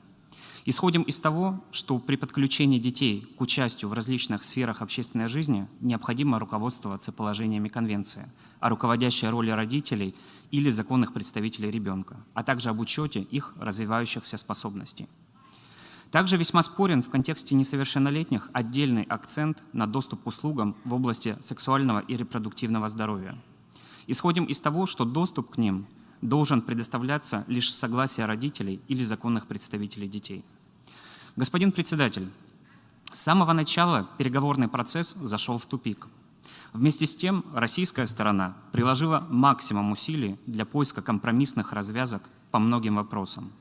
Исходим из того, что при подключении детей к участию в различных сферах общественной жизни необходимо руководствоваться положениями Конвенции о руководящей роли родителей или законных представителей ребенка, а также об учете их развивающихся способностей. Также весьма спорен в контексте несовершеннолетних отдельный акцент на доступ к услугам в области сексуального и репродуктивного здоровья. Исходим из того, что доступ к ним должен предоставляться лишь с согласия родителей или законных представителей детей. Господин председатель, с самого начала переговорный процесс зашел в тупик. Вместе с тем, российская сторона приложила максимум усилий для поиска компромиссных развязок по многим вопросам.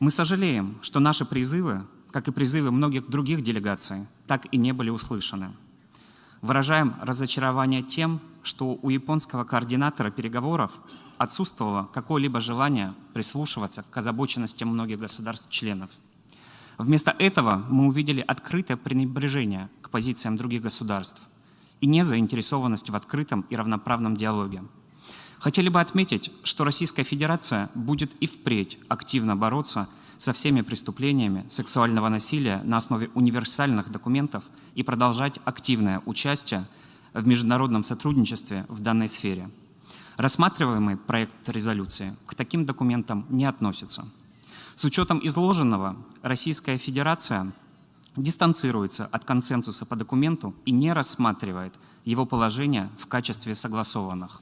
Мы сожалеем, что наши призывы, как и призывы многих других делегаций, так и не были услышаны. Выражаем разочарование тем, что у японского координатора переговоров отсутствовало какое-либо желание прислушиваться к озабоченностям многих государств-членов. Вместо этого мы увидели открытое пренебрежение к позициям других государств и незаинтересованность в открытом и равноправном диалоге. Хотели бы отметить, что Российская Федерация будет и впредь активно бороться со всеми преступлениями сексуального насилия на основе универсальных документов и продолжать активное участие в международном сотрудничестве в данной сфере. Рассматриваемый проект резолюции к таким документам не относится. С учетом изложенного, Российская Федерация дистанцируется от консенсуса по документу и не рассматривает его положения в качестве согласованных.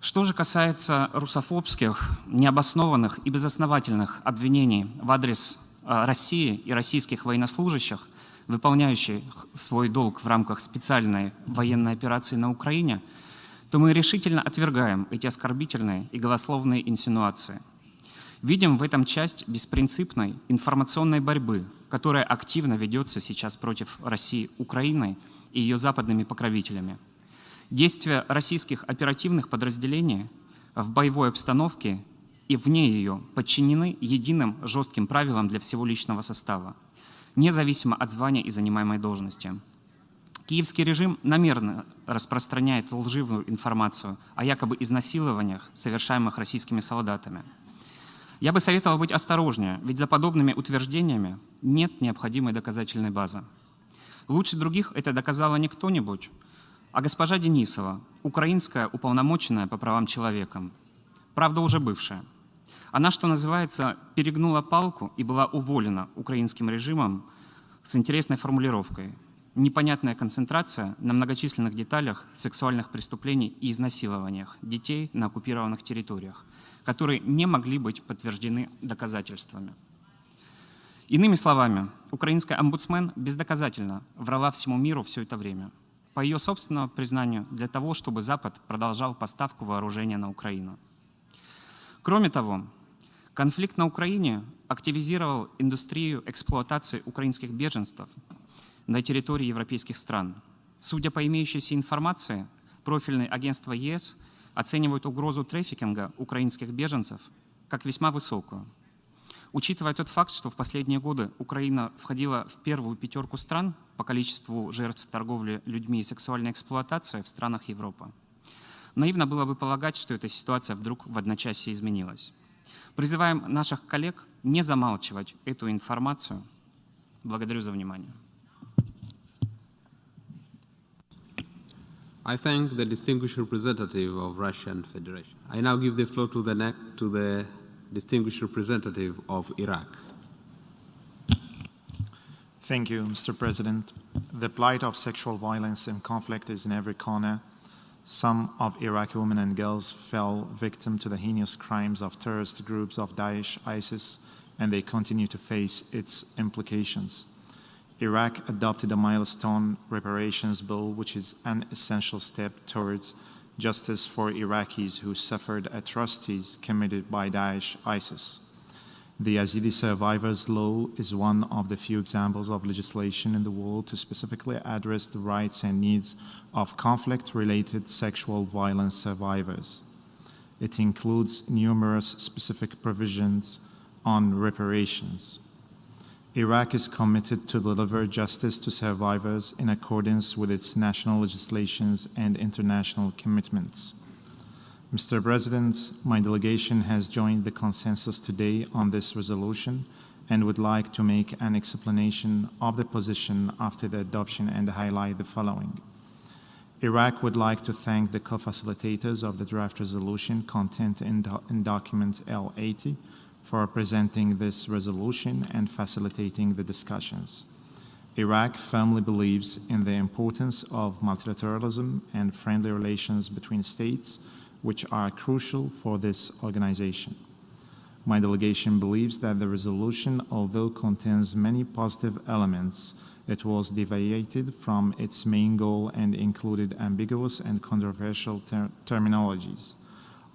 Что же касается русофобских, необоснованных и безосновательных обвинений в адрес России и российских военнослужащих, выполняющих свой долг в рамках специальной военной операции на Украине, то мы решительно отвергаем эти оскорбительные и голословные инсинуации. Видим в этом часть беспринципной информационной борьбы, которая активно ведется сейчас против России Украиной и ее западными покровителями. Действия российских оперативных подразделений в боевой обстановке и вне ее подчинены единым жестким правилам для всего личного состава, независимо от звания и занимаемой должности. Киевский режим намеренно распространяет лживую информацию о якобы изнасилованиях, совершаемых российскими солдатами. Я бы советовал быть осторожнее, ведь за подобными утверждениями нет необходимой доказательной базы. Лучше других это доказала не кто-нибудь, а госпожа Денисова, украинская уполномоченная по правам человека, правда уже бывшая. Она, что называется, перегнула палку и была уволена украинским режимом с интересной формулировкой: непонятная концентрация на многочисленных деталях сексуальных преступлений и изнасилованиях детей на оккупированных территориях, которые не могли быть подтверждены доказательствами. Иными словами, украинская омбудсмен бездоказательно врала всему миру все это время, по ее собственному признанию, для того, чтобы Запад продолжал поставку вооружения на Украину. Кроме того, конфликт на Украине активизировал индустрию эксплуатации украинских беженцев на территории европейских стран. Судя по имеющейся информации, профильные агентства ЕС оценивают угрозу трафикинга украинских беженцев как весьма высокую. Учитывая тот факт, что в последние годы Украина входила в первую пятерку стран по количеству жертв торговли людьми и сексуальной эксплуатации в странах Европы, наивно было бы полагать, что эта ситуация вдруг в одночасье изменилась. Призываем наших коллег не замалчивать эту информацию. Благодарю за внимание. I thank the distinguished representative of Russian Federation. I now give the floor to the distinguished representative of Iraq. Thank you, Mr. President. The plight of sexual violence and conflict is in every corner. Some of Iraqi women and girls fell victim to the heinous crimes of terrorist groups of Daesh, ISIS, and they continue to face its implications. Iraq adopted a milestone reparations bill, which is an essential step towards justice for Iraqis who suffered atrocities committed by Daesh, ISIS. The Yazidi Survivors Law is one of the few examples of legislation in the world to specifically address the rights and needs of conflict-related sexual violence survivors. It includes numerous specific provisions on reparations. Iraq is committed to deliver justice to survivors in accordance with its national legislations and international commitments. Mr. President, my delegation has joined the consensus today on this resolution and would like to make an explanation of the position after the adoption and highlight the following. Iraq would like to thank the co-facilitators of the draft resolution contained in document L80 for presenting this resolution and facilitating the discussions. Iraq firmly believes in the importance of multilateralism and friendly relations between states, which are crucial for this organization. My delegation believes that the resolution, although contains many positive elements, it was deviated from its main goal and included ambiguous and controversial terminologies,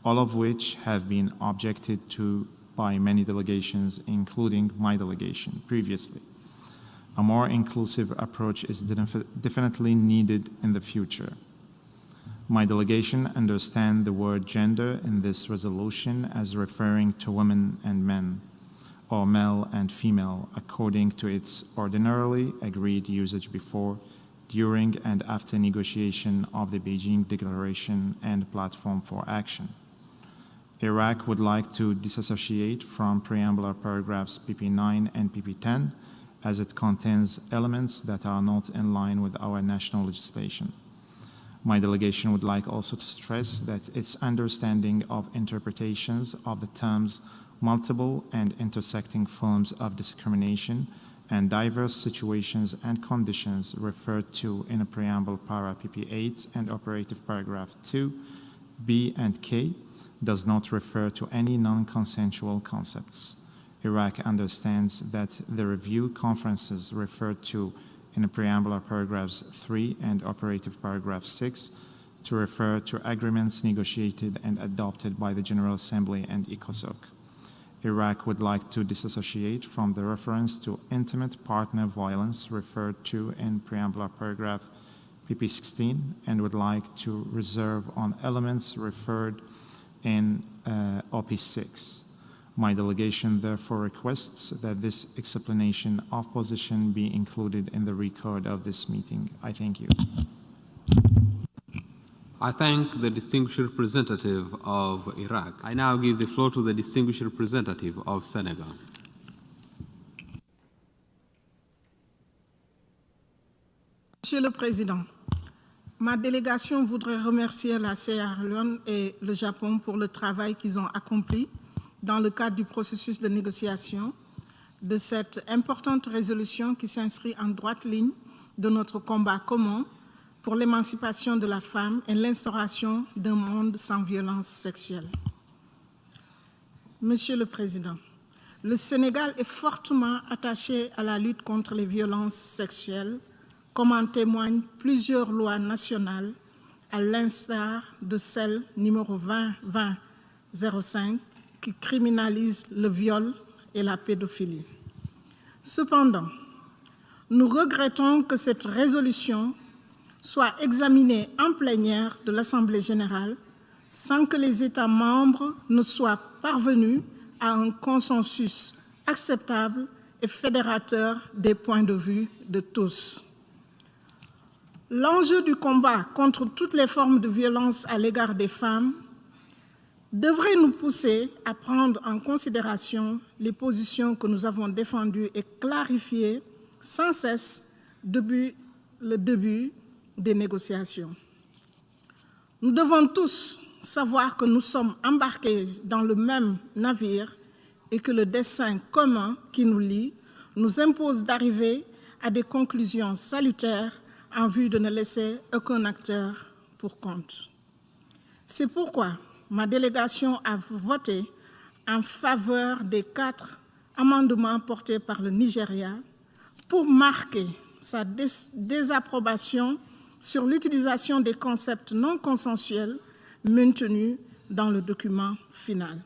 all of which have been objected to by many delegations, including my delegation previously. A more inclusive approach is definitely needed in the future. My delegation understands the word gender in this resolution as referring to women and men, or male and female, according to its ordinarily agreed usage before, during, and after negotiation of the Beijing Declaration and Platform for Action. Iraq would like to disassociate from preambular paragraphs PP9 and PP10 as it contains elements that are not in line with our national legislation. My delegation would like also to stress that its understanding of interpretations of the terms multiple and intersecting forms of discrimination and diverse situations and conditions referred to in a preamble para PP8 and operative paragraph 2, B and K does not refer to any non-consensual concepts. Iraq understands that the review conferences referred to in the preambular paragraphs 3 and operative paragraph 6 to refer to agreements negotiated and adopted by the General Assembly and ECOSOC. Iraq would like to disassociate from the reference to intimate partner violence referred to in preambular paragraph PP16 and would like to reserve on elements referred in OP6. My delegation therefore requests that this explanation of position be included in the record of this meeting. I thank you. I thank the distinguished representative of Iraq. I now give the floor to the distinguished representative of Senegal. Monsieur le Président, ma délégation voudrait remercier la Sierra Leone et le Japon pour le travail qu'ils ont accompli dans le cadre du processus de négociation de cette importante résolution qui s'inscrit en droite ligne de notre combat commun pour l'émancipation de la femme et l'instauration d'un monde sans violence sexuelle. Monsieur le Président, le Sénégal est fortement attaché à la lutte contre les violences sexuelles, comme en témoignent plusieurs lois nationales, à l'instar de celle numéro 20-20-05 qui criminalise le viol et la pédophilie. Cependant, nous regrettons que cette résolution soit examinée en plénière de l'Assemblée générale sans que les États membres ne soient parvenus à un consensus acceptable et fédérateur des points de vue de tous. L'enjeu du combat contre toutes les formes de violence à l'égard des femmes devrait nous pousser à prendre en considération les positions que nous avons défendues et clarifiées sans cesse depuis le début des négociations. Nous devons tous savoir que nous sommes embarqués dans le même navire et que le dessein commun qui nous lie nous impose d'arriver à des conclusions salutaires en vue de ne laisser aucun acteur pour compte. C'est pourquoi ma délégation a voté en faveur des 4 amendements portés par le Nigeria pour marquer sa désapprobation sur l'utilisation des concepts non consensuels maintenus dans le document final.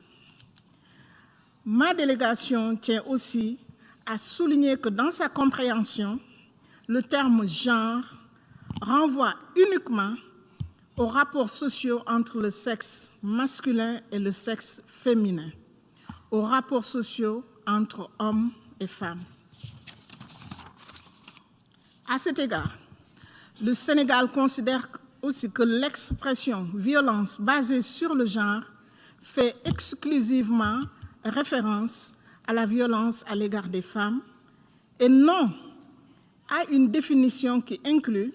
Ma délégation tient aussi à souligner que dans sa compréhension, le terme « genre » renvoie uniquement aux rapports sociaux entre le sexe masculin et le sexe féminin, aux rapports sociaux entre hommes et femmes. À cet égard, le Sénégal considère aussi que l'expression « violence basée sur le genre » fait exclusivement référence à la violence à l'égard des femmes et non à une définition qui inclut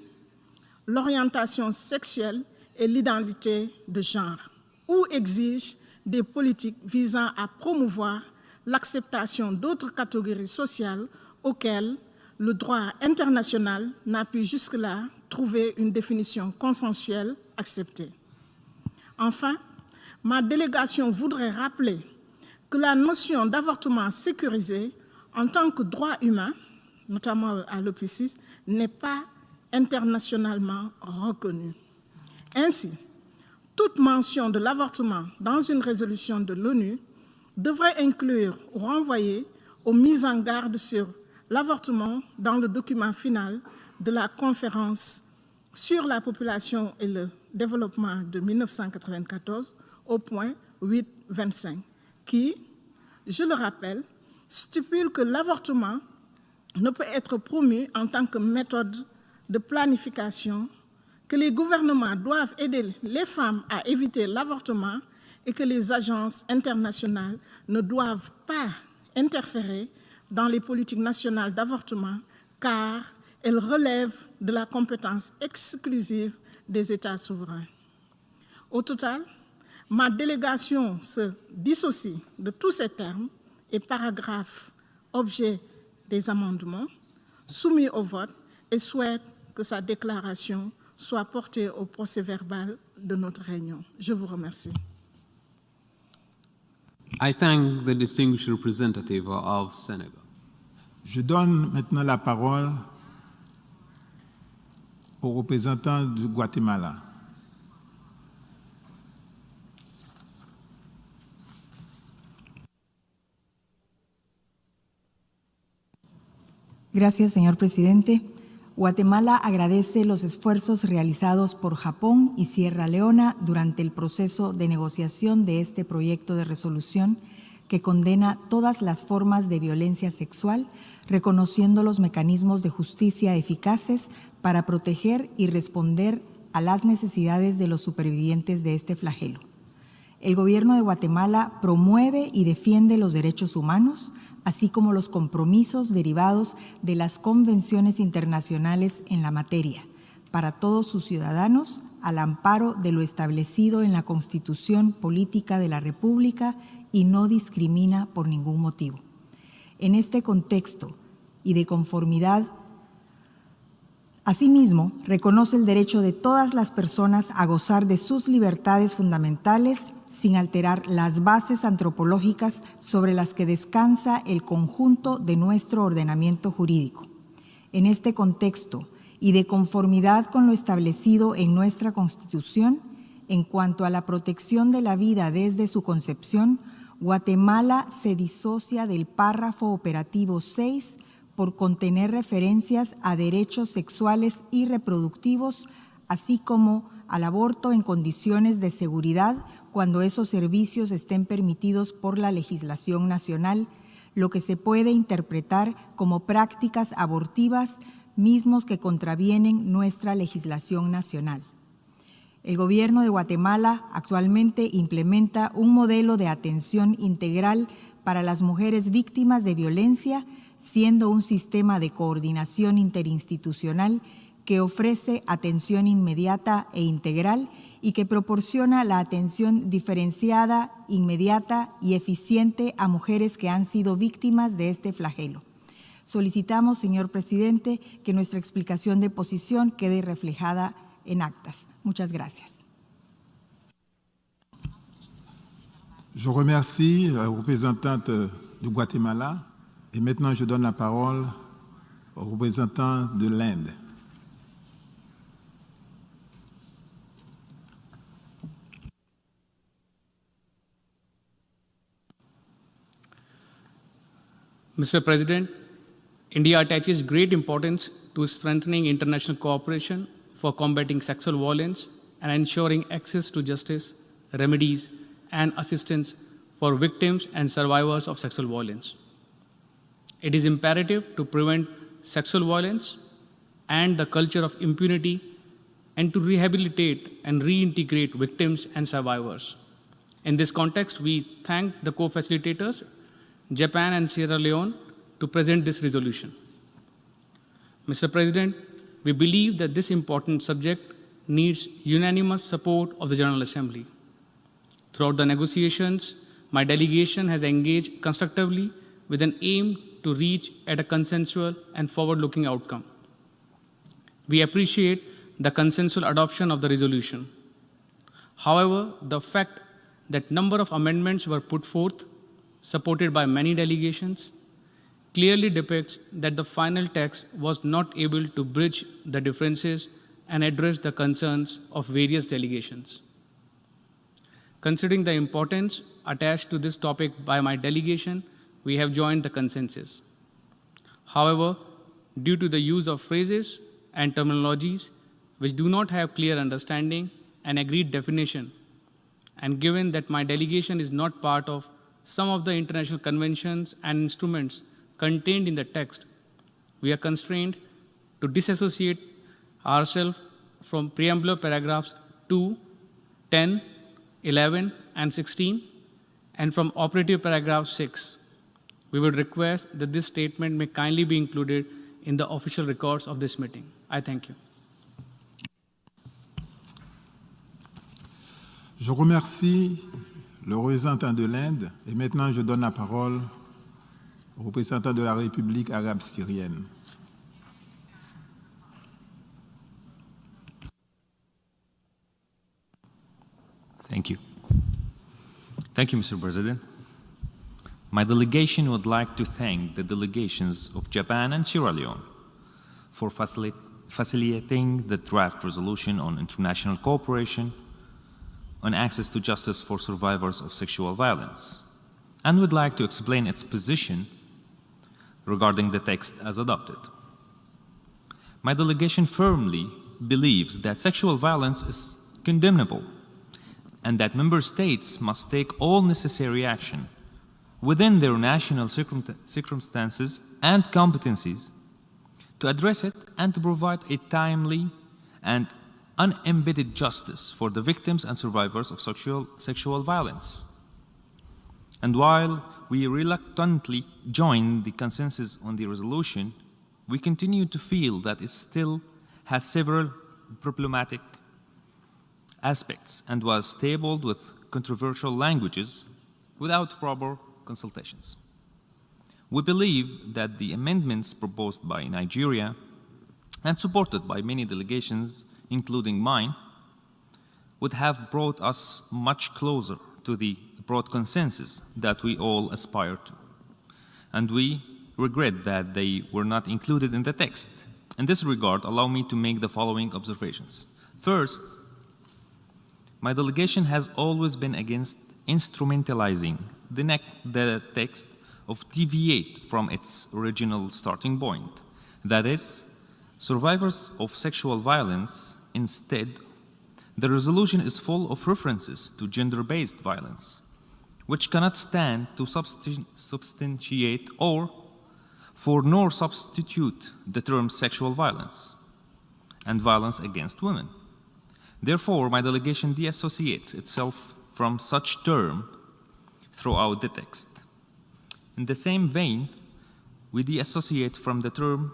l'orientation sexuelle et l'identité de genre, ou exige des politiques visant à promouvoir l'acceptation d'autres catégories sociales auxquelles le droit international n'a pu jusque-là trouver une définition consensuelle acceptée. Enfin, ma délégation voudrait rappeler que la notion d'avortement sécurisé en tant que droit humain, notamment à l'OPCI, n'est pas internationalement reconnue. Ainsi, toute mention de l'avortement dans une résolution de l'ONU devrait inclure ou renvoyer aux mises en garde sur l'avortement dans le document final de la conférence sur la population et le développement de 1994 au point 8.25, qui, je le rappelle, stipule que l'avortement ne peut être promu en tant que méthode de planification, que les gouvernements doivent aider les femmes à éviter l'avortement et que les agences internationales ne doivent pas interférer dans les politiques nationales d'avortement car elles relèvent de la compétence exclusive des États souverains. Au total, ma délégation se dissocie de tous ces termes et paragraphes objet des amendements soumis au vote et souhaite que sa déclaration soit portée au procès-verbal de notre réunion. Je vous remercie. I thank the distinguished representative of Senegal. Je donne maintenant la parole au représentant du Guatemala. Gracias, señor presidente. Guatemala agradece los esfuerzos realizados por Japón y Sierra Leona durante el proceso de negociación de este proyecto de resolución que condena todas las formas de violencia sexual, reconociendo los mecanismos de justicia eficaces para proteger y responder a las necesidades de los supervivientes de este flagelo. El gobierno de Guatemala promueve y defiende los derechos humanos, así como los compromisos derivados de las convenciones internacionales en la materia, para todos sus ciudadanos, al amparo de lo establecido en la Constitución Política de la República y no discrimina por ningún motivo. En este contexto y de conformidad, asimismo, reconoce el derecho de todas las personas a gozar de sus libertades fundamentales sin alterar las bases antropológicas sobre las que descansa el conjunto de nuestro ordenamiento jurídico. En este contexto y de conformidad con lo establecido en nuestra Constitución, en cuanto a la protección de la vida desde su concepción, Guatemala se disocia del párrafo operativo 6 por contener referencias a derechos sexuales y reproductivos, así como al aborto en condiciones de seguridad cuando esos servicios estén permitidos por la legislación nacional, lo que se puede interpretar como prácticas abortivas mismos que contravienen nuestra legislación nacional. El gobierno de Guatemala actualmente implementa un modelo de atención integral para las mujeres víctimas de violencia, siendo un sistema de coordinación interinstitucional que ofrece atención inmediata e integral y que proporciona la atención diferenciada, inmediata y eficiente a mujeres que han sido víctimas de este flagelo. Solicitamos, señor presidente, que nuestra explicación de posición quede reflejada en actas. Muchas gracias. Je remercie la représentante du Guatemala et maintenant je donne la parole au représentant de l'Inde. Mr. President, India attaches great importance to strengthening international cooperation for combating sexual violence and ensuring access to justice, remedies, and assistance for victims and survivors of sexual violence. It is imperative to prevent sexual violence and the culture of impunity and to rehabilitate and reintegrate victims and survivors. In this context, we thank the co-facilitators, Japan and Sierra Leone, to present this resolution. Mr. President, we believe that this important subject needs unanimous support of the General Assembly. Throughout the negotiations, my delegation has engaged constructively with an aim to to reach at a consensual and forward-looking outcome. We appreciate the consensual adoption of the resolution. However, the fact that number of amendments were put forth, supported by many delegations, clearly depicts that the final text was not able to bridge the differences and address the concerns of various delegations. Considering the importance attached to this topic by my delegation, we have joined the consensus. However, due to the use of phrases and terminologies which do not have clear understanding and agreed definition, and given that my delegation is not part of some of the international conventions and instruments contained in the text, we are constrained to disassociate ourselves from preamble paragraphs 2, 10, 11, and 16, and from operative paragraph 6. We would request that this statement may kindly be included in the official records of this meeting. I thank you. Je remercie le représentant de l'Inde et maintenant je donne la parole au représentant de la République arabe syrienne. Thank you. Thank you, Mr. President. My delegation would like to thank the delegations of Japan and Sierra Leone for facilitating the draft resolution on international cooperation on access to justice for survivors of sexual violence, and would like to explain its position regarding the text as adopted. My delegation firmly believes that sexual violence is condemnable and that member states must take all necessary action within their national circumstances and competencies to address it and to provide a timely and unembedded justice for the victims and survivors of sexual violence. And while we reluctantly join the consensus on the resolution, we continue to feel that it still has several problematic aspects and was tabled with controversial languages without proper consultations. We believe that the amendments proposed by Nigeria and supported by many delegations, including mine, would have brought us much closer to the broad consensus that we all aspire to. And we regret that they were not included in the text. In this regard, allow me to make the following observations. First, my delegation has always been against instrumentalizing the text of deviate from its original starting point. That is, survivors of sexual violence. Instead, the resolution is full of references to gender-based violence, which cannot stand to substantiate or for nor substitute the term sexual violence and violence against women. Therefore, my delegation deassociates itself from such term throughout the text. In the same vein, we deassociate from the term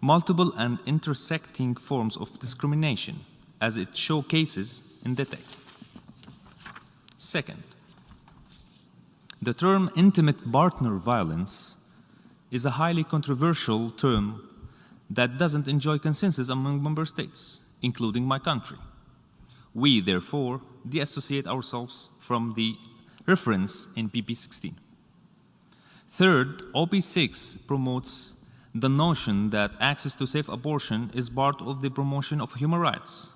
multiple and intersecting forms of discrimination as it showcases in the text. Second, the term intimate partner violence is a highly controversial term that doesn't enjoy consensus among member states, including my country. We, therefore, deassociate ourselves from the reference in PP16. Third, OP6 promotes the notion that access to safe abortion is part of the promotion of human rights.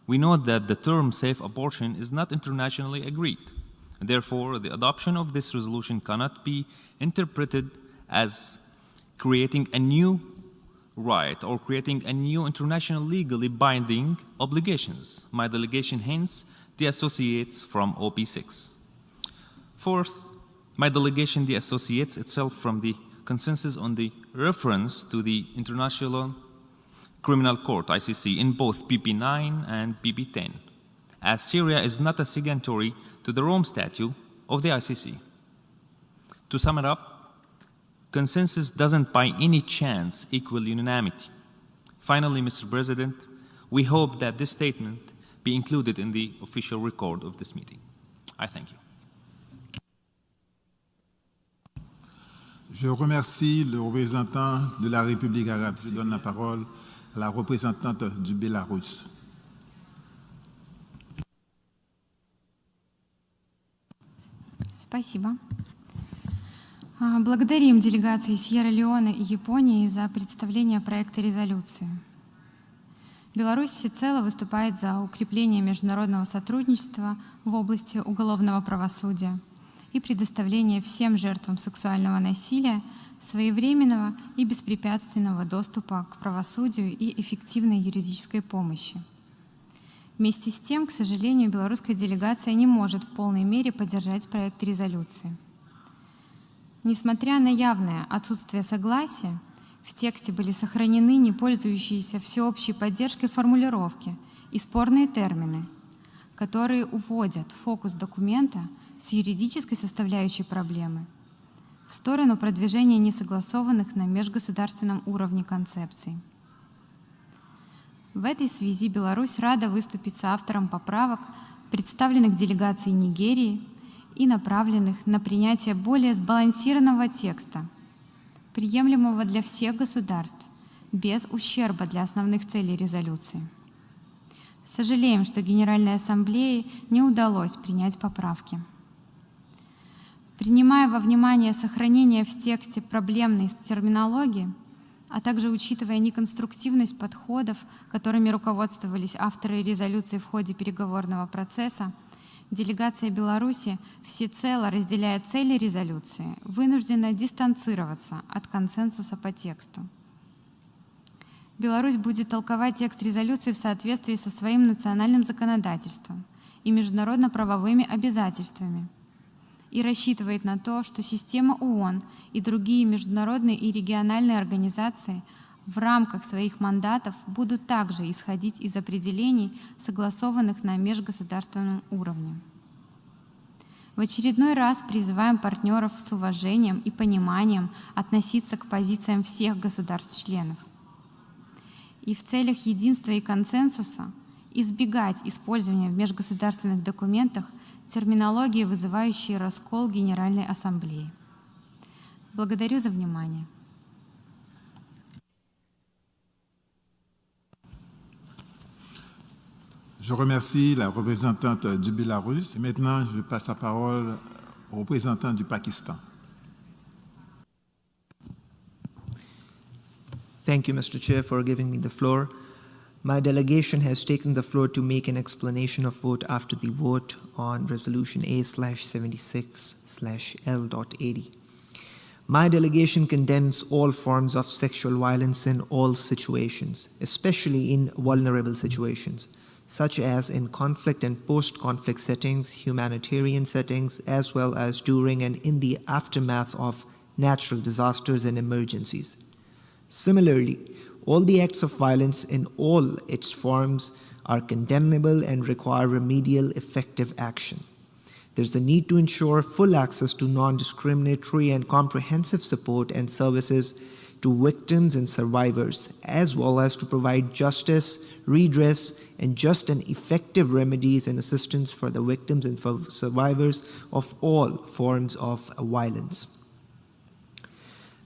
We note that the term safe abortion is not internationally agreed. Therefore, the adoption of this resolution cannot be interpreted as creating a new right or creating a new international legally binding obligations. My delegation hence deassociates from OP6. Fourth, my delegation deassociates itself from the consensus on the reference to the International Criminal Court, ICC, in both PP9 and PP10, as Syria is not a signatory to the Rome Statute of the ICC. To sum it up, consensus doesn't by any chance equal unanimity. Finally, Mr. President, we hope that this statement be included in the official record of this meeting. I thank you. Je remercie le représentant de la République arabe. Je donne la parole à la représentante du Bélarus. Спасибо. Благодарим делегации Сьерра-Леоне и Японии за представление проекта резолюции. Беларусь всецело выступает за укрепление международного сотрудничества в области уголовного правосудия и предоставление всем жертвам сексуального насилия своевременного и беспрепятственного доступа к правосудию и эффективной юридической помощи. Вместе с тем, к сожалению, белорусская делегация не может в полной мере поддержать проект резолюции. Несмотря на явное отсутствие согласия, в тексте были сохранены не пользующиеся всеобщей поддержкой формулировки и спорные термины, которые уводят фокус документа с юридической составляющей проблемы в сторону продвижения несогласованных на межгосударственном уровне концепций. В этой связи Беларусь рада выступить соавтором поправок, представленных делегацией Нигерии и направленных на принятие более сбалансированного текста, приемлемого для всех государств, без ущерба для основных целей резолюции. Сожалеем, что Генеральной Ассамблее не удалось принять поправки. Принимая во внимание сохранение в тексте проблемной терминологии, а также учитывая неконструктивность подходов, которыми руководствовались авторы резолюции в ходе переговорного процесса, делегация Беларуси, всецело разделяя цели резолюции, вынуждена дистанцироваться от консенсуса по тексту. Беларусь будет толковать текст резолюции в соответствии со своим национальным законодательством и международно-правовыми обязательствами и рассчитывает на то, что система ООН и другие международные и региональные организации в рамках своих мандатов будут также исходить из определений, согласованных на межгосударственном уровне. В очередной раз призываем партнеров с уважением и пониманием относиться к позициям всех государств-членов и в целях единства и консенсуса избегать использования в межгосударственных документах терминологии, вызывающие раскол Генеральной Ассамблеи. Благодарю за внимание. Je remercie la représentante du Bélarus. Et maintenant, je passe la parole au représentant du Pakistan. Thank you, Mr. Chair, for giving me the floor. My delegation has taken the floor to make an explanation of vote after the vote on Resolution A/76/L.80. My delegation condemns all forms of sexual violence in all situations, especially in vulnerable situations, such as in conflict and post-conflict settings, humanitarian settings, as well as during and in the aftermath of natural disasters and emergencies. Similarly, all the acts of violence in all its forms are condemnable and require remedial, effective action. There's a need to ensure full access to non-discriminatory and comprehensive support and services to victims and survivors, as well as to provide justice, redress, and just and effective remedies and assistance for the victims and for survivors of all forms of violence.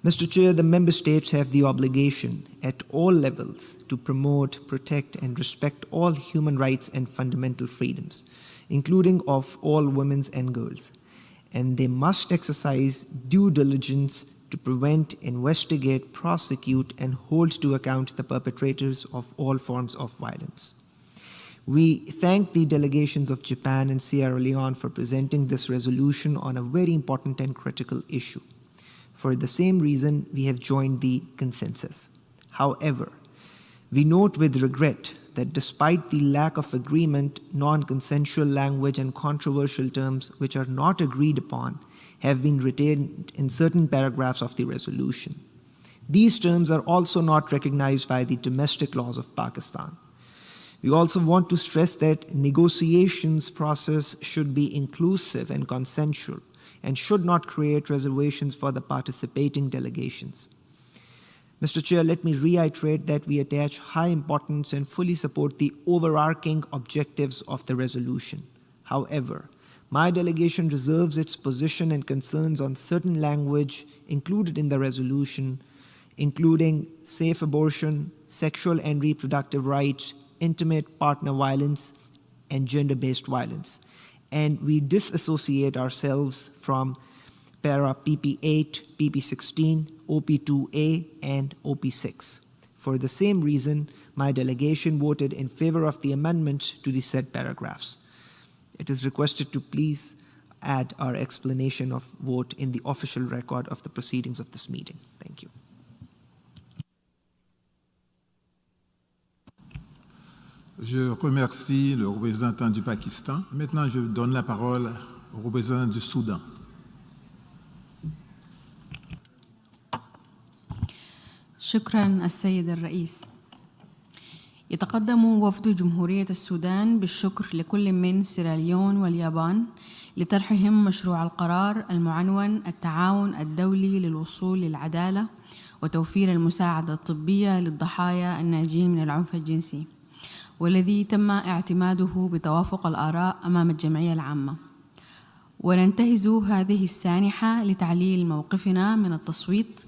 Mr. Chair, the Member States have the obligation at all levels to promote, protect, and respect all human rights and fundamental freedoms, including of all women and girls, and they must exercise due diligence to prevent, investigate, prosecute, and hold to account the perpetrators of all forms of violence. We thank the delegations of Japan and Sierra Leone for presenting this resolution on a very important and critical issue. For the same reason, we have joined the consensus. However, we note with regret that despite the lack of agreement, non-consensual language and controversial terms which are not agreed upon have been retained in certain paragraphs of the resolution. These terms are also not recognized by the domestic laws of Pakistan. We also want to stress that negotiations process should be inclusive and consensual and should not create reservations for the participating delegations. Mr. Chair, let me reiterate that we attach high importance and fully support the overarching objectives of the resolution. However, My delegation reserves its position and concerns on certain language included in the resolution, including safe abortion, sexual and reproductive rights, intimate partner violence, and gender-based violence. And we disassociate ourselves from para PP8, PP16, OP2A, and OP6. For the same reason, my delegation voted in favor of the amendment to the said paragraphs. It is requested to please add our explanation of vote in the official record of the proceedings of this meeting. Thank you. Je remercie le représentant du Pakistan. Maintenant, je donne la parole au représentant du Soudan. شكرا السيد الرئيس. يتقدم وفد جمهورية السودان بالشكر لكل من سيراليون واليابان لطرحهم مشروع القرار المعنون التعاون الدولي للوصول للعدالة وتوفير المساعدة الطبية للضحايا الناجين من العنف الجنسي، والذي تم اعتماده بتوافق الآراء أمام الجمعية العامة. وننتهز هذه السانحة لتعليل موقفنا من التصويت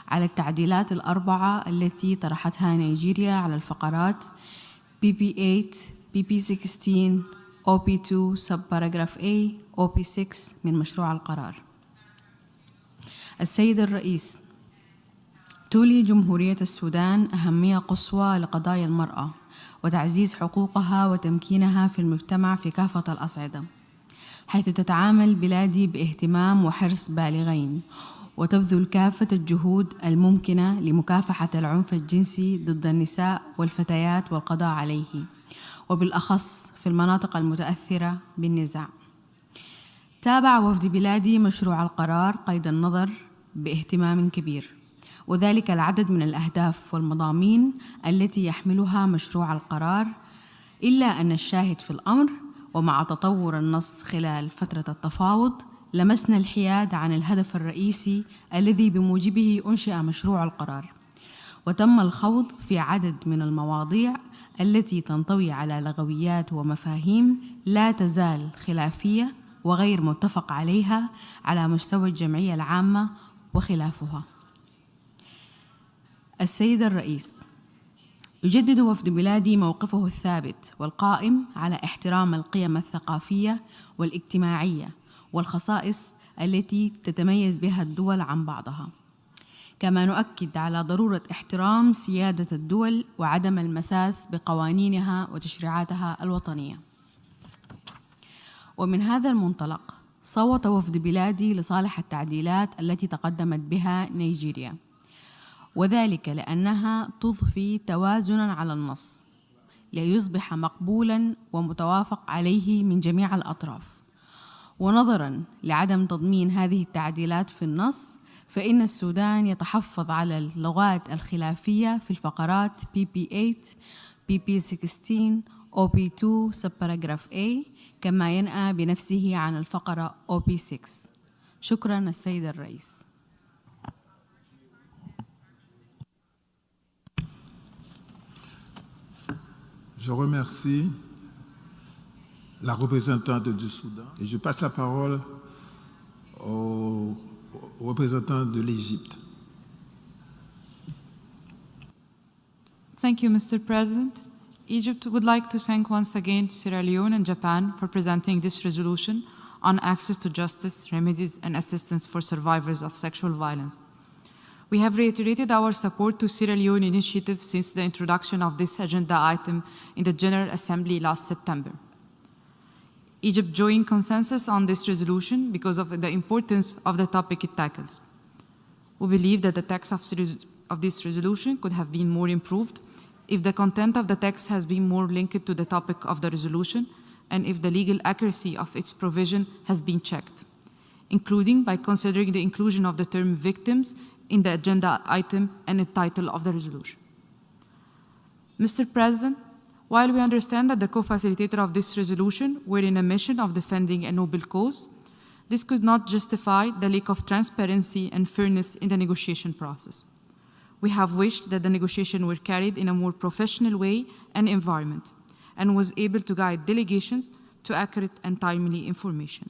على التعديلات الأربعة التي طرحتها نيجيريا على الفقرات PP8, PP16, OP2 subparagraph A, OP6 من مشروع القرار. السيد الرئيس، تولي جمهورية السودان أهمية قصوى لقضايا المرأة وتعزيز حقوقها وتمكينها في المجتمع في كافة الأصعدة، حيث تتعامل بلادي باهتمام وحرص بالغين وتبذل كافة الجهود الممكنة لمكافحة العنف الجنسي ضد النساء والفتيات والقضاء عليه، وبالأخص في المناطق المتأثرة بالنزاع. تابع وفد بلادي مشروع القرار قيد النظر باهتمام كبير، وذلك العدد من الأهداف والمضامين التي يحملها مشروع القرار، إلا أن الشاهد في الأمر ومع تطور النص خلال فترة التفاوض لمسنا الحياد عن الهدف الرئيسي الذي بموجبه أنشئ مشروع القرار، وتم الخوض في عدد من المواضيع التي تنطوي على لغويات ومفاهيم لا تزال خلافية وغير متفق عليها على مستوى الجمعية العامة وخلافها. السيد الرئيس، يجدد وفد بلادي موقفه الثابت والقائم على احترام القيم الثقافية والاجتماعية والخصائص التي تتميز بها الدول عن بعضها، كما نؤكد على ضرورة احترام سيادة الدول وعدم المساس بقوانينها وتشريعاتها الوطنية. ومن هذا المنطلق صوت وفد بلادي لصالح التعديلات التي تقدمت بها نيجيريا، وذلك لأنها تضفي توازناً على النص ليصبح مقبولاً ومتوافق عليه من جميع الأطراف. ونظراً لعدم تضمين هذه التعديلات في النص، فإن السودان يتحفظ على اللغات الخلافية في الفقرات PP8, PP16, OP2 subparagraph A، كما ينأى بنفسه عن الفقرة OP6. شكراً السيد الرئيس. Je remercie la représentante du Soudan et je passe la parole au représentant de l'Égypte. Thank you, Mr. President. Egypt would like to thank once again Sierra Leone and Japan for presenting this resolution on access to justice, remedies, and assistance for survivors of sexual violence. We have reiterated our support to Sierra Leone initiative since the introduction of this agenda item in the General Assembly last September. Egypt joined consensus on this resolution because of the importance of the topic it tackles. We believe that the text of this resolution could have been more improved if the content of the text has been more linked to the topic of the resolution and if the legal accuracy of its provision has been checked, including by considering the inclusion of the term victims in the agenda item and the title of the resolution. Mr. President, while we understand that the co-facilitator of this resolution were in a mission of defending a noble cause, this could not justify the lack of transparency and fairness in the negotiation process. We have wished that the negotiations were carried in a more professional way and environment, and was able to guide delegations to accurate and timely information.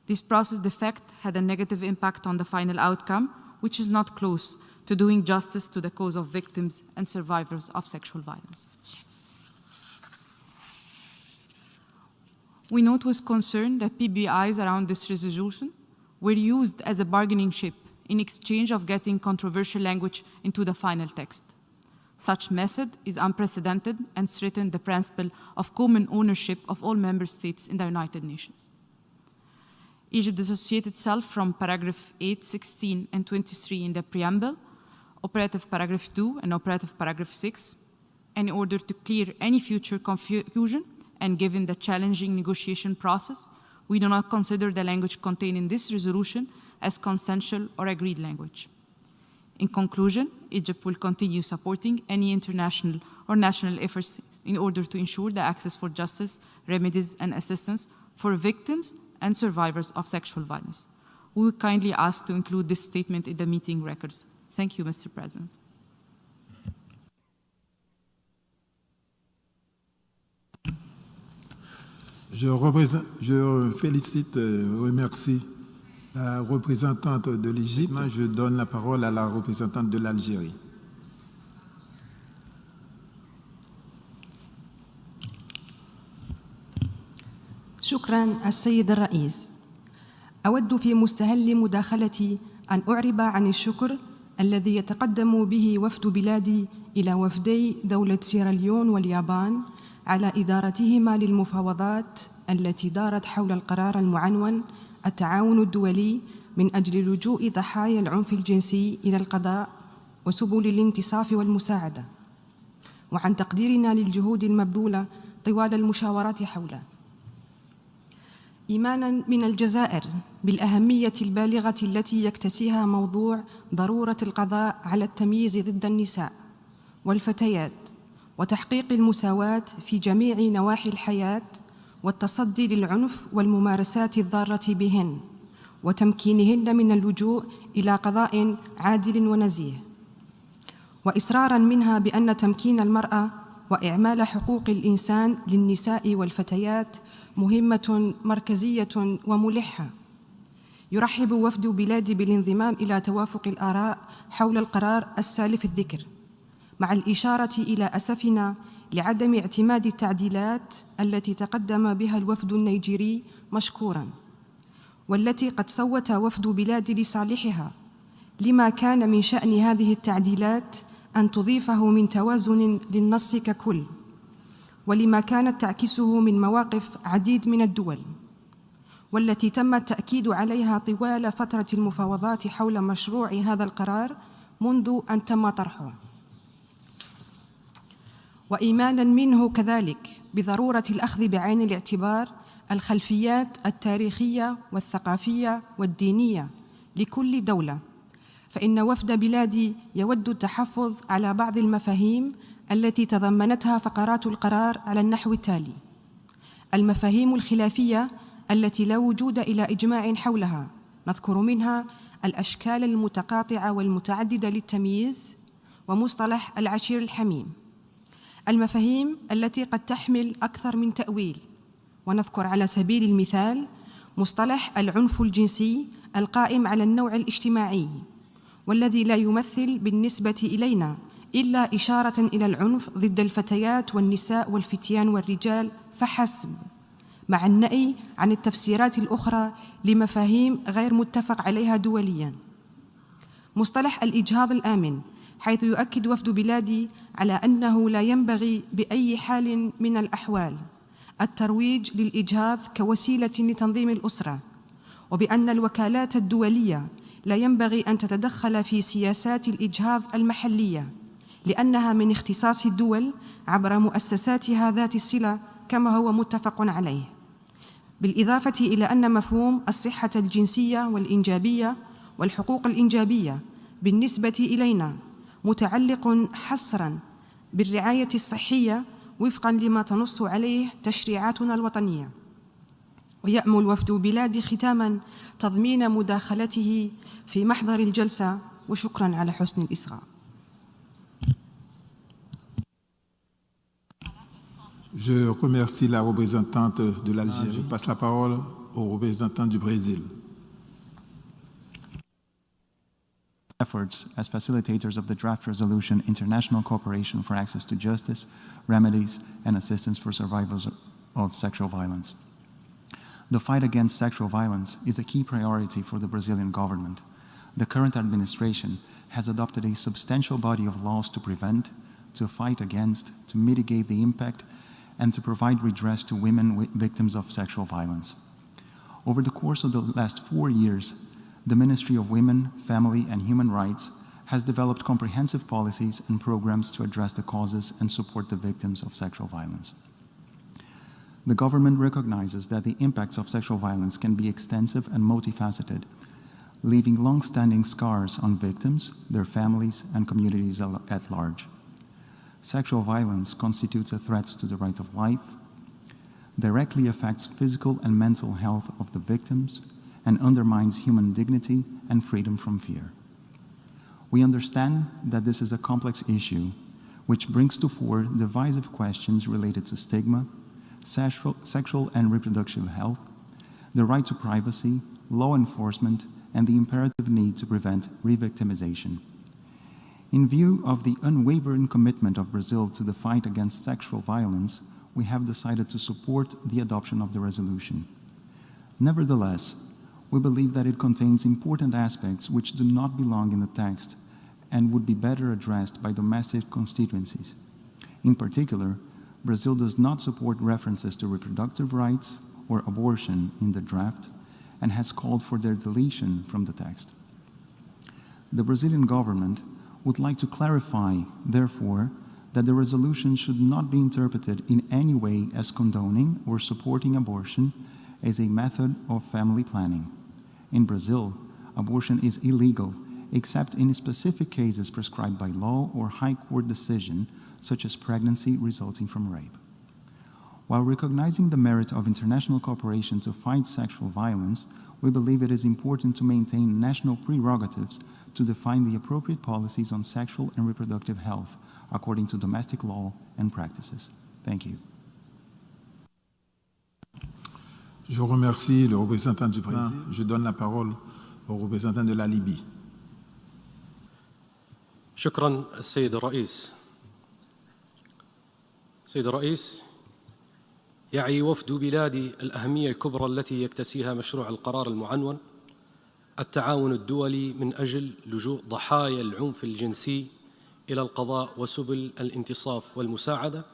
This process defect had a negative impact on the final outcome, which is not close to doing justice to the cause of victims and survivors of sexual violence. We note with concern that PBIs around this resolution were used as a bargaining chip in exchange of getting controversial language into the final text. Such method is unprecedented and threatens the principle of common ownership of all member states in the United Nations. Egypt dissociated itself from paragraph 8, 16, and 23 in the preamble, operative paragraph 2 and operative paragraph 6, in order to clear any future confusion, and given the challenging negotiation process, we do not consider the language contained in this resolution as consensual or agreed language. In conclusion, Egypt will continue supporting any international or national efforts in order to ensure the access for justice, remedies, and assistance for victims and survivors of sexual violence. We would kindly ask to include this statement in the meeting records. Thank you, Mr. President. Je félicite et remercie la représentante de l'Égypte. Maintenant, je donne la parole à la représentante de l'Algérie. شكرا السيد الرئيس. أود في مستهل مداخلتي أن أعرب عن الشكر الذي يتقدم به وفد بلادي إلى وفدي دولة سيراليون واليابان على إدارتهما للمفاوضات التي دارت حول القرار المعنون التعاون الدولي من أجل لجوء ضحايا العنف الجنسي إلى القضاء وسبل الانتصاف والمساعدة، وعن تقديرنا للجهود المبذولة طوال المشاورات حوله. إيماناً من الجزائر بالأهمية البالغة التي يكتسيها موضوع ضرورة القضاء على التمييز ضد النساء والفتيات وتحقيق المساواة في جميع نواحي الحياة والتصدي للعنف والممارسات الضارة بهن وتمكينهن من اللجوء إلى قضاء عادل ونزيه، وإصراراً منها بأن تمكين المرأة وإعمال حقوق الإنسان للنساء والفتيات مهمة مركزية وملحة. يرحب وفد بلادي بالانضمام إلى توافق الآراء حول القرار السالف الذكر، مع الإشارة إلى أسفنا لعدم اعتماد التعديلات التي تقدم بها الوفد النيجيري مشكوراً، والتي قد صوت وفد بلادي لصالحها، لما كان من شأن هذه التعديلات أن تضيفه من توازن للنص ككل، ولما كانت تعكسه من مواقف عديد من الدول، والتي تم التأكيد عليها طوال فترة المفاوضات حول مشروع هذا القرار منذ أن تم طرحه. وإيماناً منه كذلك بضرورة الأخذ بعين الاعتبار الخلفيات التاريخية والثقافية والدينية لكل دولة، فإن وفد بلادي يود التحفظ على بعض المفاهيم التي تضمنتها فقرات القرار على النحو التالي: المفاهيم الخلافية التي لا وجود إلى إجماع حولها، نذكر منها الأشكال المتقاطعة والمتعددة للتمييز ومصطلح العشير الحميم. المفاهيم التي قد تحمل أكثر من تأويل، ونذكر على سبيل المثال مصطلح العنف الجنسي القائم على النوع الاجتماعي، والذي لا يمثل بالنسبة إلينا إلا إشارة إلى العنف ضد الفتيات والنساء والفتيان والرجال فحسب، مع النأي عن التفسيرات الأخرى لمفاهيم غير متفق عليها دولياً. مصطلح الإجهاض الآمن، حيث يؤكد وفد بلادي على أنه لا ينبغي بأي حال من الأحوال الترويج للإجهاض كوسيلة لتنظيم الأسرة، وبأن الوكالات الدولية لا ينبغي أن تتدخل في سياسات الإجهاض المحلية، لأنها من اختصاص الدول عبر مؤسساتها ذات الصلة كما هو متفق عليه، بالإضافة إلى أن مفهوم الصحة الجنسية والإنجابية والحقوق الإنجابية بالنسبة إلينا متعلق حصراً بالرعاية الصحية وفقاً لما تنص عليه تشريعاتنا الوطنية. ويأمل وفد بلادي ختاماً تضمين مداخلته في محضر الجلسة، وشكراً على حسن الإصغاء. Je remercie la représentante de l'Algérie. Je passe la parole au représentant du Brésil. Efforts as facilitators of the draft resolution, International Cooperation for Access to Justice, Remedies, and Assistance for Survivors of Sexual Violence. The fight against sexual violence is a key priority for the Brazilian government. The current administration has adopted a substantial body of laws to prevent, to fight against, to mitigate the impact, and to provide redress to women victims of sexual violence. Over the course of the last 4 years, the Ministry of Women, Family, and Human Rights has developed comprehensive policies and programs to address the causes and support the victims of sexual violence. The government recognizes that the impacts of sexual violence can be extensive and multifaceted, leaving long-standing scars on victims, their families, and communities at large. Sexual violence constitutes a threat to the right of life, directly affects physical and mental health of the victims, and undermines human dignity and freedom from fear. We understand that this is a complex issue which brings to fore divisive questions related to stigma, sexual and reproductive health, the right to privacy, law enforcement, and the imperative need to prevent re-victimization. In view of the unwavering commitment of Brazil to the fight against sexual violence, we have decided to support the adoption of the resolution. Nevertheless, we believe that it contains important aspects which do not belong in the text and would be better addressed by domestic constituencies. In particular, Brazil does not support references to reproductive rights or abortion in the draft and has called for their deletion from the text. The Brazilian government would like to clarify, therefore, that the resolution should not be interpreted in any way as condoning or supporting abortion as a method of family planning. In Brazil, abortion is illegal except in specific cases prescribed by law or high court decision, such as pregnancy resulting from rape. While recognizing the merit of international cooperation to fight sexual violence, we believe it is important to maintain national prerogatives to define the appropriate policies on sexual and reproductive health according to domestic law and practices. Thank you. Je remercie le représentant du président. Je donne la parole au représentant de la Libye. شكرا السيد الرئيس. سيد الرئيس، يعي وفد بلادي الأهمية الكبرى التي يكتسيها مشروع القرار المعنون التعاون الدولي من أجل لجوء ضحايا العنف الجنسي إلى القضاء وسبل الانتصاف والمساعدة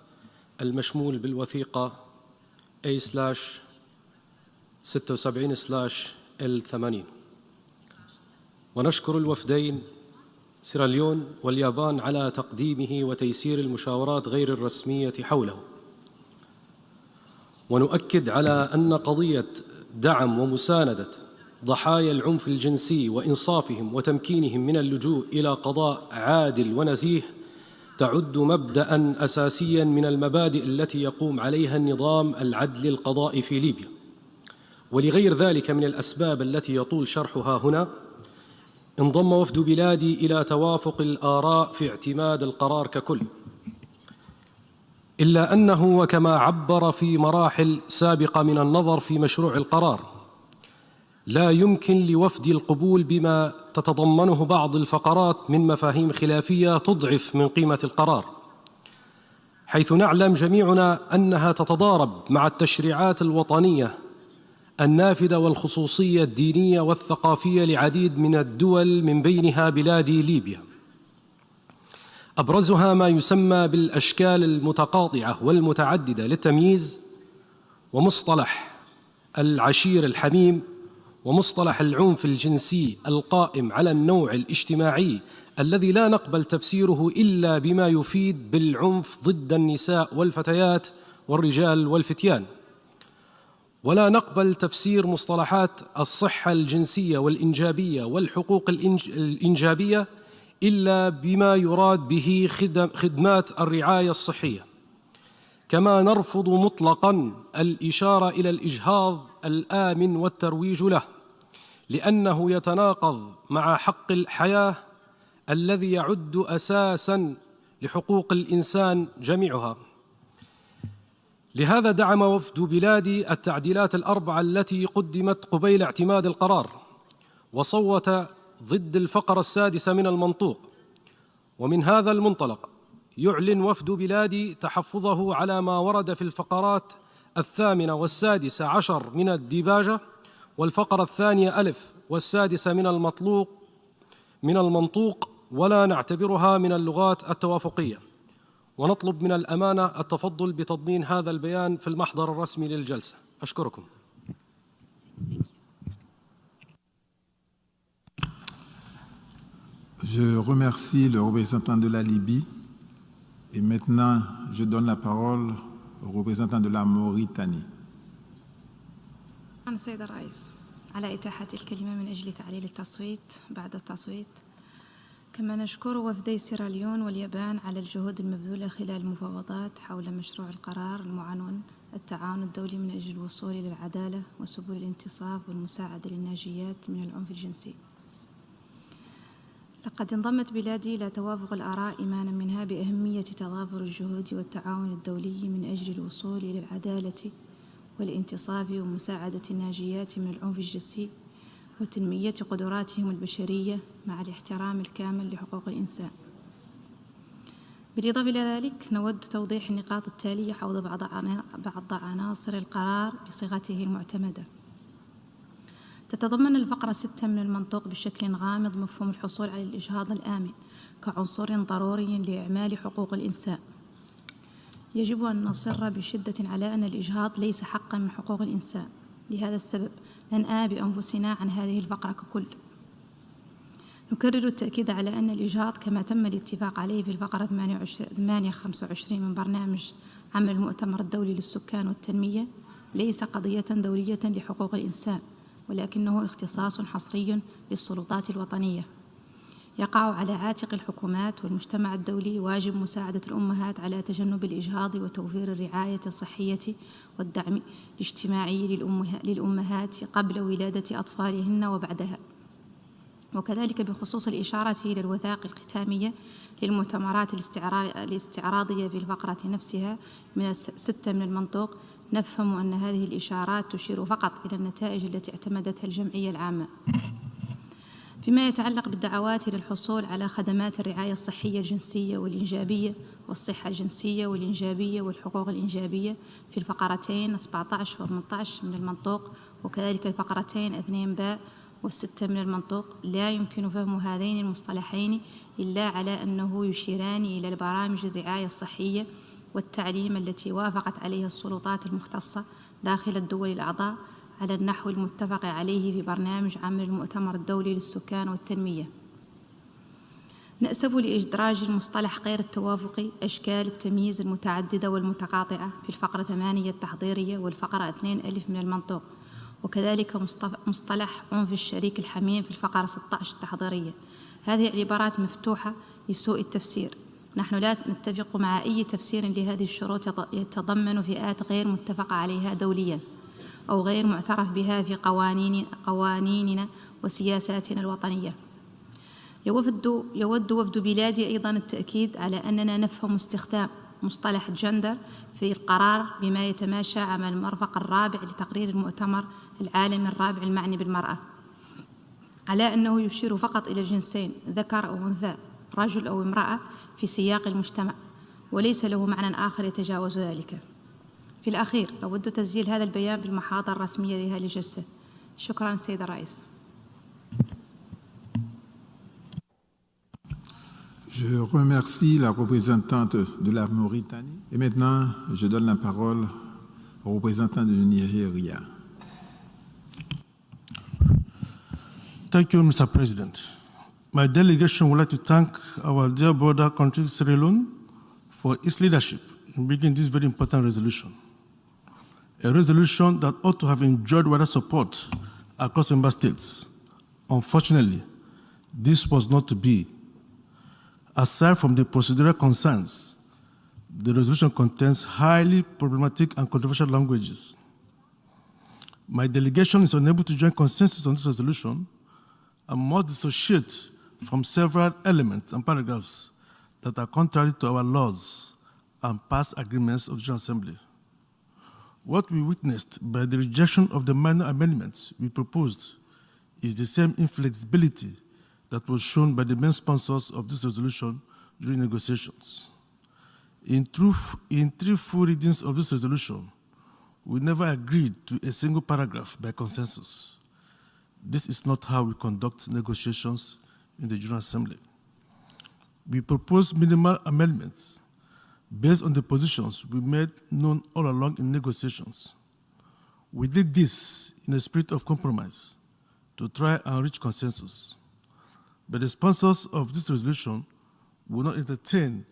المشمول بالوثيقة A/76/L80. ونشكر الوفدين سيراليون واليابان على تقديمه وتيسير المشاورات غير الرسمية حوله. ونؤكد على أن قضية دعم ومساندة ضحايا العنف الجنسي وإنصافهم وتمكينهم من اللجوء إلى قضاء عادل ونزيه تعد مبدأ أساسيا من المبادئ التي يقوم عليها النظام العدل القضائي في ليبيا. ولغير ذلك من الأسباب التي يطول شرحها هنا، انضم وفد بلادي إلى توافق الآراء في اعتماد القرار ككل، إلا أنه وكما عبر في مراحل سابقة من النظر في مشروع القرار، لا يمكن لوفد القبول بما تتضمنه بعض الفقرات من مفاهيم خلافية تضعف من قيمة القرار، حيث نعلم جميعنا أنها تتضارب مع التشريعات الوطنية النافذة والخصوصية الدينية والثقافية لعديد من الدول من بينها بلادي ليبيا، أبرزها ما يسمى بالأشكال المتقاطعة والمتعددة للتمييز، ومصطلح العشير الحميم، ومصطلح العنف الجنسي القائم على النوع الاجتماعي الذي لا نقبل تفسيره إلا بما يفيد بالعنف ضد النساء والفتيات والرجال والفتيان، ولا نقبل تفسير مصطلحات الصحة الجنسية والإنجابية والحقوق الإنجابية إلا بما يراد به خدمات الرعاية الصحية. كما نرفض مطلقاً الإشارة إلى الإجهاض الآمن والترويج له، لأنه يتناقض مع حق الحياة الذي يعد أساساً لحقوق الإنسان جميعها. لهذا دعم وفد بلادي التعديلات الأربعة التي قدمت قبيل اعتماد القرار، وصوت ضد الفقرة السادسة من المنطوق. ومن هذا المنطلق يعلن وفد بلادي تحفظه على ما ورد في الفقرات 8 و16 من الديباجة، والفقرة 2 ألف و6 من المنطوق، ولا نعتبرها من اللغات التوافقية، ونطلب من الأمانة التفضل بتضمين هذا البيان في المحضر الرسمي للجلسة. أشكركم. Je remercie le représentant de la Libye et maintenant je donne la parole au représentant de la Mauritanie. السيد الرئيس على إتاحة الكلمة من أجل تعليل التصويت بعد التصويت. كما نشكر وفدي سيراليون واليابان على الجهود المبذولة خلال المفاوضات حول مشروع القرار المعنون التعاون الدولي من أجل الوصول إلى العدالة وسبل الانتصاف والمساعدة للناجيات من العنف الجنسي. لقد انضمت بلادي إلى توافق الآراء إيمانا منها بأهمية تضافر الجهود والتعاون الدولي من أجل الوصول إلى العدالة والانتصاف ومساعدة الناجيات من العنف الجنسي وتنمية قدراتهم البشرية مع الاحترام الكامل لحقوق الإنسان. بالإضافة إلى ذلك نود توضيح النقاط التالية حول بعض عناصر القرار بصيغته المعتمدة. تتضمن الفقرة 6 من المنطوق بشكل غامض مفهوم الحصول على الإجهاض الآمن كعنصر ضروري لإعمال حقوق الإنسان. يجب أن نصر بشدة على أن الإجهاض ليس حقا من حقوق الإنسان. لهذا السبب ننأى بأنفسنا عن هذه الفقرة ككل. نكرر التأكيد على أن الإجهاض كما تم الاتفاق عليه في الفقرة 825 من برنامج عمل المؤتمر الدولي للسكان والتنمية ليس قضية دولية لحقوق الإنسان، ولكنه اختصاص حصري للسلطات الوطنية. يقع على عاتق الحكومات والمجتمع الدولي واجب مساعدة الأمهات على تجنب الإجهاض وتوفير الرعاية الصحية والدعم الاجتماعي للأمهات قبل ولادة أطفالهن وبعدها. وكذلك بخصوص الإشارة إلى الوثائق الختامية للمؤتمرات الاستعراضية في الفقرة نفسها من 6 من المنطوق، نفهم أن هذه الإشارات تشير فقط إلى النتائج التي اعتمدتها الجمعية العامة. فيما يتعلق بالدعوات للحصول على خدمات الرعاية الصحية الجنسية والإنجابية والصحة الجنسية والإنجابية والحقوق الإنجابية في الفقرتين 17 و 18 من المنطوق، وكذلك الفقرتين 2 باء و6 من المنطوق، لا يمكن فهم هذين المصطلحين إلا على أنه يشيران إلى البرامج الرعاية الصحية والتعليم التي وافقت عليها السلطات المختصة داخل الدول الأعضاء على النحو المتفق عليه في برنامج عمل المؤتمر الدولي للسكان والتنمية. نأسف لإدراج المصطلح غير التوافقي أشكال التمييز المتعددة والمتقاطعة في الفقرة 8 التحضيرية والفقرة 2 ألف من المنطوق، وكذلك مصطلح عنف الشريك الحميم في الفقرة 16 التحضيرية. هذه العبارات مفتوحة لسوء التفسير. نحن لا نتفق مع أي تفسير لهذه الشروط يتضمن فئات غير متفق عليها دولياً أو غير معترف بها في قوانيننا وسياساتنا الوطنية. يود وفد بلادي أيضاً التأكيد على أننا نفهم استخدام مصطلح جندر في القرار بما يتماشى مع المرفق الرابع لتقرير المؤتمر العالمي الرابع المعني بالمرأة، على أنه يشير فقط إلى الجنسين ذكر أو أنثى، رجل أو امرأة في سياق المجتمع، وليس له معنى آخر يتجاوز ذلك. في الأخير أود تسجيل هذا البيان بالمحاضر الرسمية لهذه الجلسة. شكراً سيد الرئيس. Je remercie la représentante de la Mauritanie. Et maintenant, je donne la parole au représentant du Nigeria. Thank you, Mr. President. My delegation would like to thank our dear brother country, Sierra Leone, for its leadership in bringing this very important resolution. A resolution that ought to have enjoyed wider support across member states. Unfortunately, this was not to be. Aside from the procedural concerns, the resolution contains highly problematic and controversial languages. My delegation is unable to join consensus on this resolution and must dissociate from several elements and paragraphs that are contrary to our laws and past agreements of the General Assembly. What we witnessed by the rejection of the minor amendments we proposed is the same inflexibility that was shown by the main sponsors of this resolution during negotiations. In three full readings of this resolution, we never agreed to a single paragraph by consensus. This is not how we conduct negotiations in the General Assembly. We proposed minimal amendments based on the positions we made known all along in negotiations. We did this in a spirit of compromise to try and reach consensus. But the sponsors of this resolution will not entertain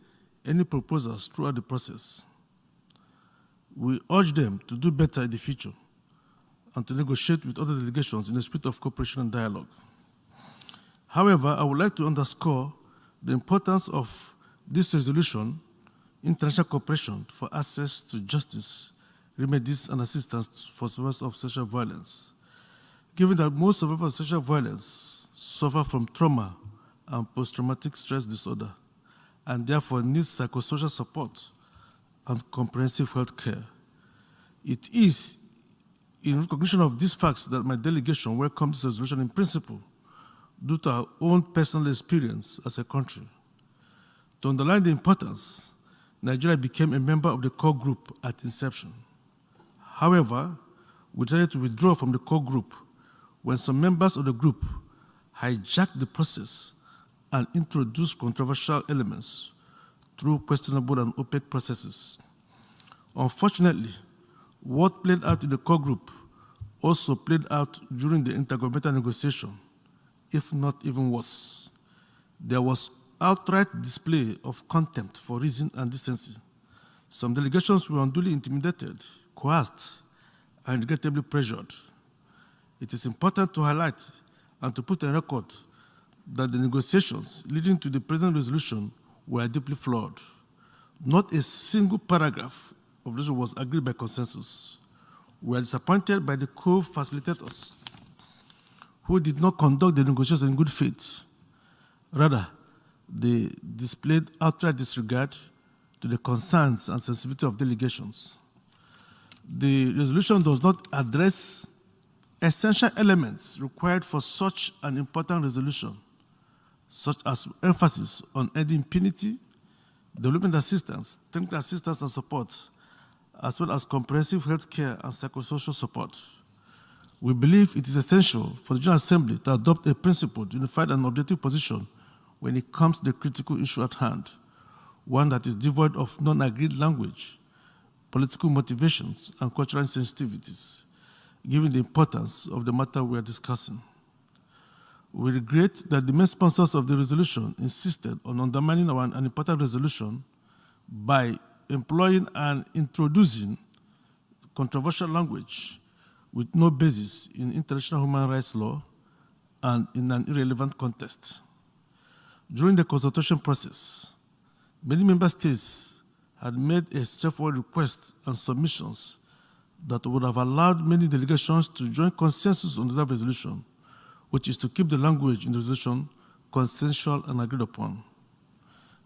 any proposals throughout the process. We urge them to do better in the future and to negotiate with other delegations in a spirit of cooperation and dialogue. However, I would like to underscore the importance of this resolution, international cooperation for access to justice, remedies, and assistance for survivors of sexual violence. Given that most survivors of sexual violence suffer from trauma and post-traumatic stress disorder, and therefore need psychosocial support and comprehensive health care. It is in recognition of these facts that my delegation welcomes this resolution in principle due to our own personal experience as a country. To underline the importance, Nigeria became a member of the core group at inception. However, we decided to withdraw from the core group when some members of the group hijacked the process and introduced controversial elements through questionable and opaque processes. Unfortunately, what played out in the core group also played out during the intergovernmental negotiation, if not even worse. There was outright display of contempt for reason and decency. Some delegations were unduly intimidated, coerced, and regrettably pressured. It is important to highlight and to put on record that the negotiations leading to the present resolution were deeply flawed. Not a single paragraph of this was agreed by consensus. We are disappointed by the co-facilitators who did not conduct the negotiations in good faith. Rather, they displayed outright disregard to the concerns and sensitivity of delegations. The resolution does not address essential elements required for such an important resolution, such as emphasis on ending impunity, development assistance, technical assistance and support, as well as comprehensive health care and psychosocial support. We believe it is essential for the General Assembly to adopt a principled, unified, and objective position when it comes to the critical issue at hand, one that is devoid of non-agreed language, political motivations, and cultural sensitivities, given the importance of the matter we are discussing. We regret that the main sponsors of the resolution insisted on undermining an important resolution by employing and introducing controversial language with no basis in international human rights law and in an irrelevant context. During the consultation process, many member states had made a straightforward request and submissions that would have allowed many delegations to join consensus on the resolution, which is to keep the language in the resolution consensual and agreed upon.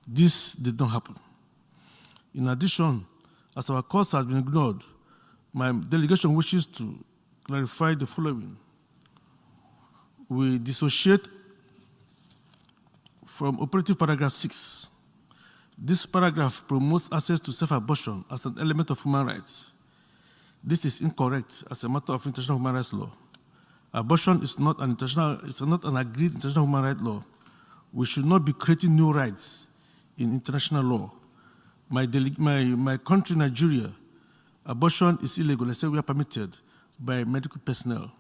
This did not happen. In addition, as our cause has been ignored, my delegation wishes to clarify the following. We dissociate from operative paragraph 6. This paragraph promotes access to self-abortion as an element of human rights. This is incorrect as a matter of international human rights law. Abortion is not an agreed international human rights law. We should not be creating new rights in international law. My country, Nigeria, abortion is illegal except we are permitted by medical personnel.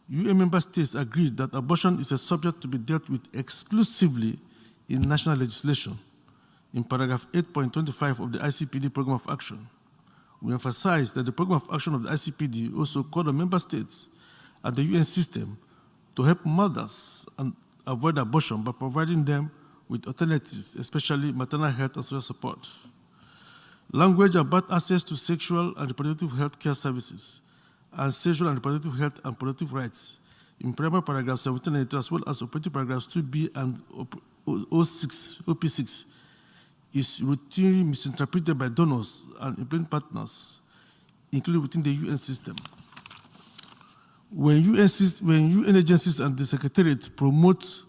UN member states agreed that abortion is a subject to be dealt with exclusively in national legislation in paragraph 8.25 of the ICPD Program of Action. We emphasize that the Program of Action of the ICPD also called on member states and the UN system to help mothers and avoid abortion by providing them with alternatives, especially maternal health and social support. Language about access to sexual and reproductive health care services and sexual and reproductive health and reproductive rights in primary paragraph 17 and 18, as well as operative paragraphs 2B and OP6, is routinely misinterpreted by donors and implementing partners including within the UN system. When UN agencies and the Secretariat promote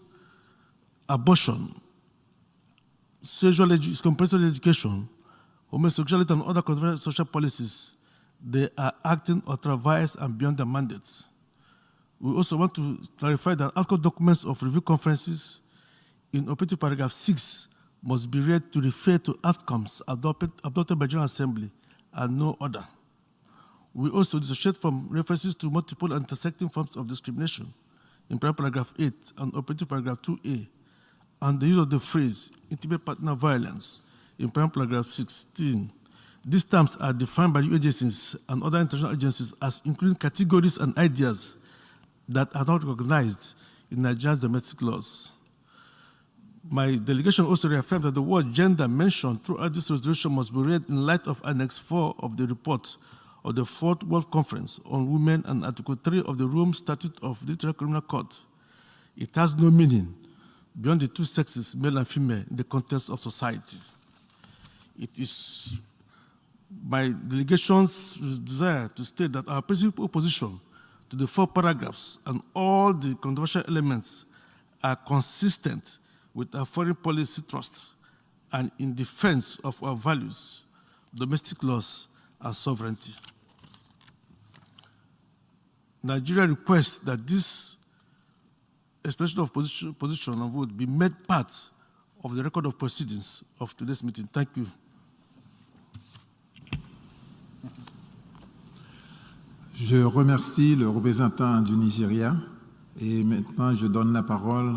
abortion, compulsory education, homosexuality, and other controversial social policies, they are acting ultra-vires and beyond their mandates. We also want to clarify that outcome documents of review conferences in operative paragraph 6 must be read to refer to outcomes adopted by General Assembly and no other. We also dissociate from references to multiple and intersecting forms of discrimination in paragraph 8 and operative paragraph 2A, and the use of the phrase intimate partner violence in paragraph 16. These terms are defined by agencies and other international agencies as including categories and ideas that are not recognized in Nigeria's domestic laws. My delegation also reaffirmed that the word gender mentioned throughout this resolution must be read in light of Annex 4 of the report of the Fourth World Conference on Women and Article 3 of the Rome Statute of the International Criminal Court. It has no meaning beyond the two sexes, male and female, in the context of society. It is my delegation's desire to state that our principal opposition to the 4 paragraphs and all the controversial elements are consistent with our foreign policy thrust and in defense of our values, domestic laws, and sovereignty. Nigeria requests that this expression of position and vote be made part of the record of proceedings of today's meeting. Thank you. Je remercie le représentant du Nigeria et maintenant je donne la parole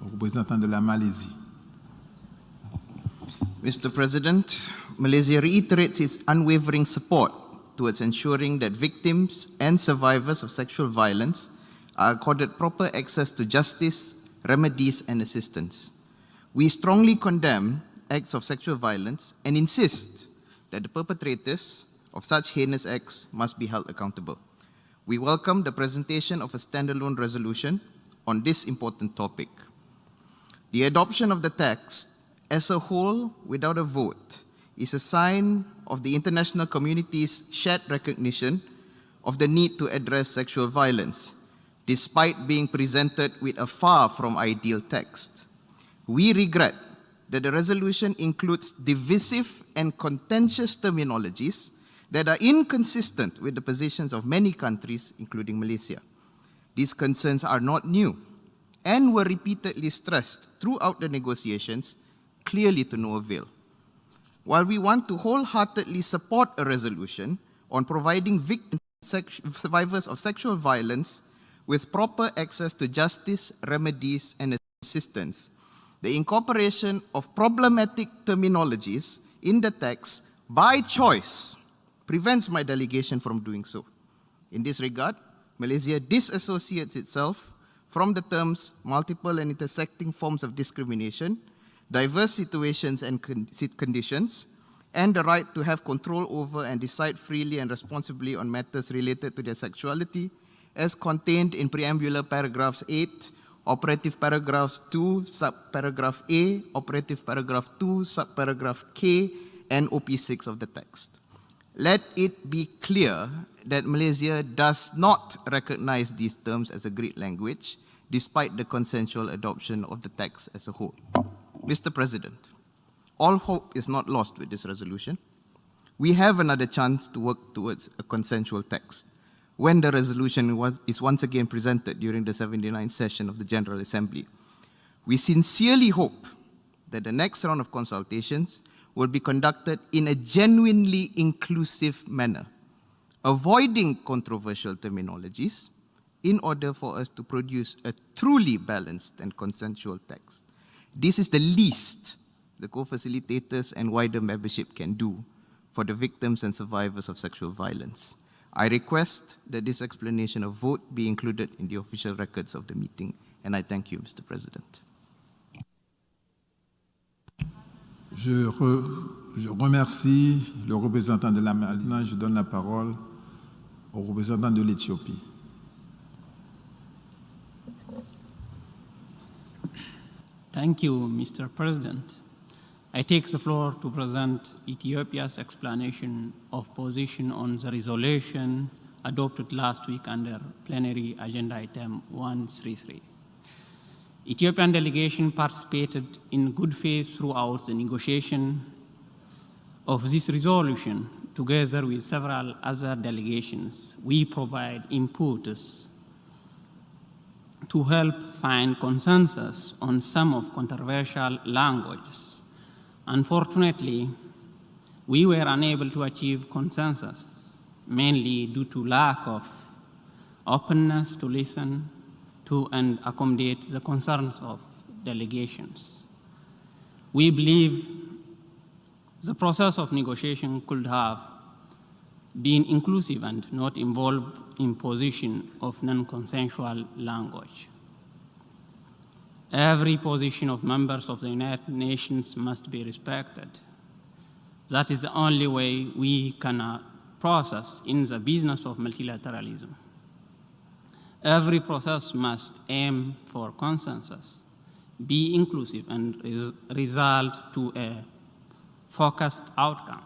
au représentant de la Malaisie. Mr. President, Malaysia reiterates its unwavering support towards ensuring that victims and survivors of sexual violence are accorded proper access to justice, remedies, and assistance. We strongly condemn acts of sexual violence and insist that the perpetrators of such heinous acts must be held accountable. We welcome the presentation of a standalone resolution on this important topic. The adoption of the text as a whole without a vote is a sign of the international community's shared recognition of the need to address sexual violence, despite being presented with a far from ideal text. We regret that the resolution includes divisive and contentious terminologies that are inconsistent with the positions of many countries, including Malaysia. These concerns are not new and were repeatedly stressed throughout the negotiations, clearly to no avail. While we want to wholeheartedly support a resolution on providing victims and survivors of sexual violence with proper access to justice, remedies, and assistance, the incorporation of problematic terminologies in the text by choice prevents my delegation from doing so. In this regard, Malaysia disassociates itself from the terms multiple and intersecting forms of discrimination, diverse situations and conditions, and the right to have control over and decide freely and responsibly on matters related to their sexuality, as contained in preambular paragraphs 8, operative paragraphs 2, subparagraph A, operative paragraph 2, subparagraph K, and OP6 of the text. Let it be clear that Malaysia does not recognize these terms as agreed language, despite the consensual adoption of the text as a whole. Mr. President, all hope is not lost with this resolution. We have another chance to work towards a consensual text when the resolution is once again presented during the 79th session of the General Assembly. We sincerely hope that the next round of consultations will be conducted in a genuinely inclusive manner, avoiding controversial terminologies in order for us to produce a truly balanced and consensual text. This is the least the co-facilitators and wider membership can do for the victims and survivors of sexual violence. I request that this explanation of vote be included in the official records of the meeting, and I thank you, Mr. President. Je remercie le représentant de la Malaisie. Maintenant, je donne la parole au représentant de l'Éthiopie. Thank you, Mr. President. I take the floor to present Ethiopia's explanation of position on the resolution adopted last week under plenary agenda item 133. Ethiopian delegation participated in good faith throughout the negotiation of this resolution. Together with several other delegations, we provide inputs to help find consensus on some of controversial languages. Unfortunately, we were unable to achieve consensus, mainly due to lack of openness to listen to and accommodate the concerns of delegations. We believe the process of negotiation could have been inclusive and not involve imposition of non-consensual language. Every position of members of the United Nations must be respected. That is the only way we can process in the business of multilateralism. Every process must aim for consensus, be inclusive, and result to a focused outcome.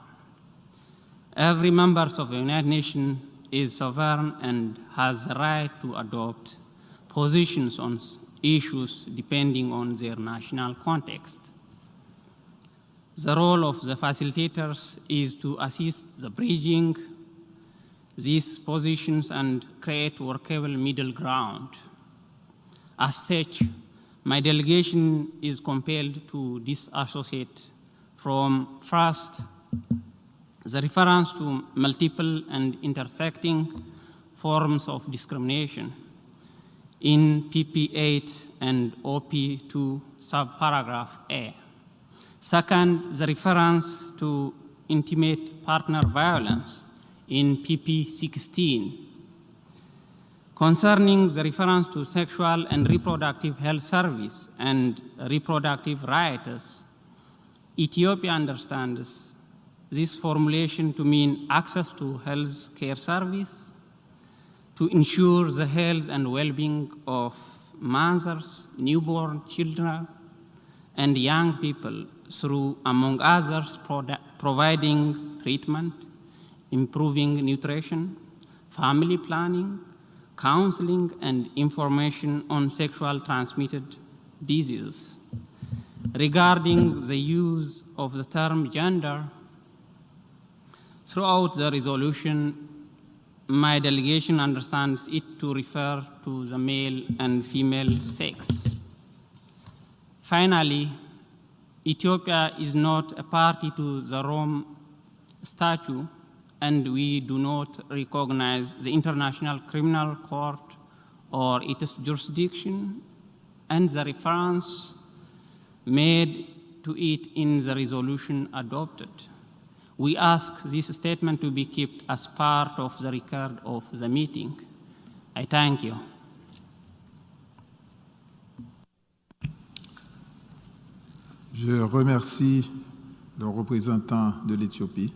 Every member of the United Nations is sovereign and has the right to adopt positions on issues depending on their national context. The role of the facilitators is to assist the bridging these positions and create workable middle ground. As such, my delegation is compelled to disassociate from, first, the reference to multiple and intersecting forms of discrimination in PP8 and OP2 subparagraph A. Second, the reference to intimate partner violence in PP16. Concerning the reference to sexual and reproductive health service and reproductive rights, Ethiopia understands this formulation to mean access to health care service, to ensure the health and well-being of mothers, newborn children, and young people through, among others, providing treatment, improving nutrition, family planning, counseling, and information on sexual transmitted diseases. Regarding the use of the term gender, throughout the resolution, my delegation understands it to refer to the male and female sex. Finally, Ethiopia is not a party to the Rome Statute, and we do not recognize the International Criminal Court or its jurisdiction, and the reference made to it in the resolution adopted. We ask this statement to be kept as part of the record of the meeting. I thank you. Je remercie le représentant de l'Éthiopie.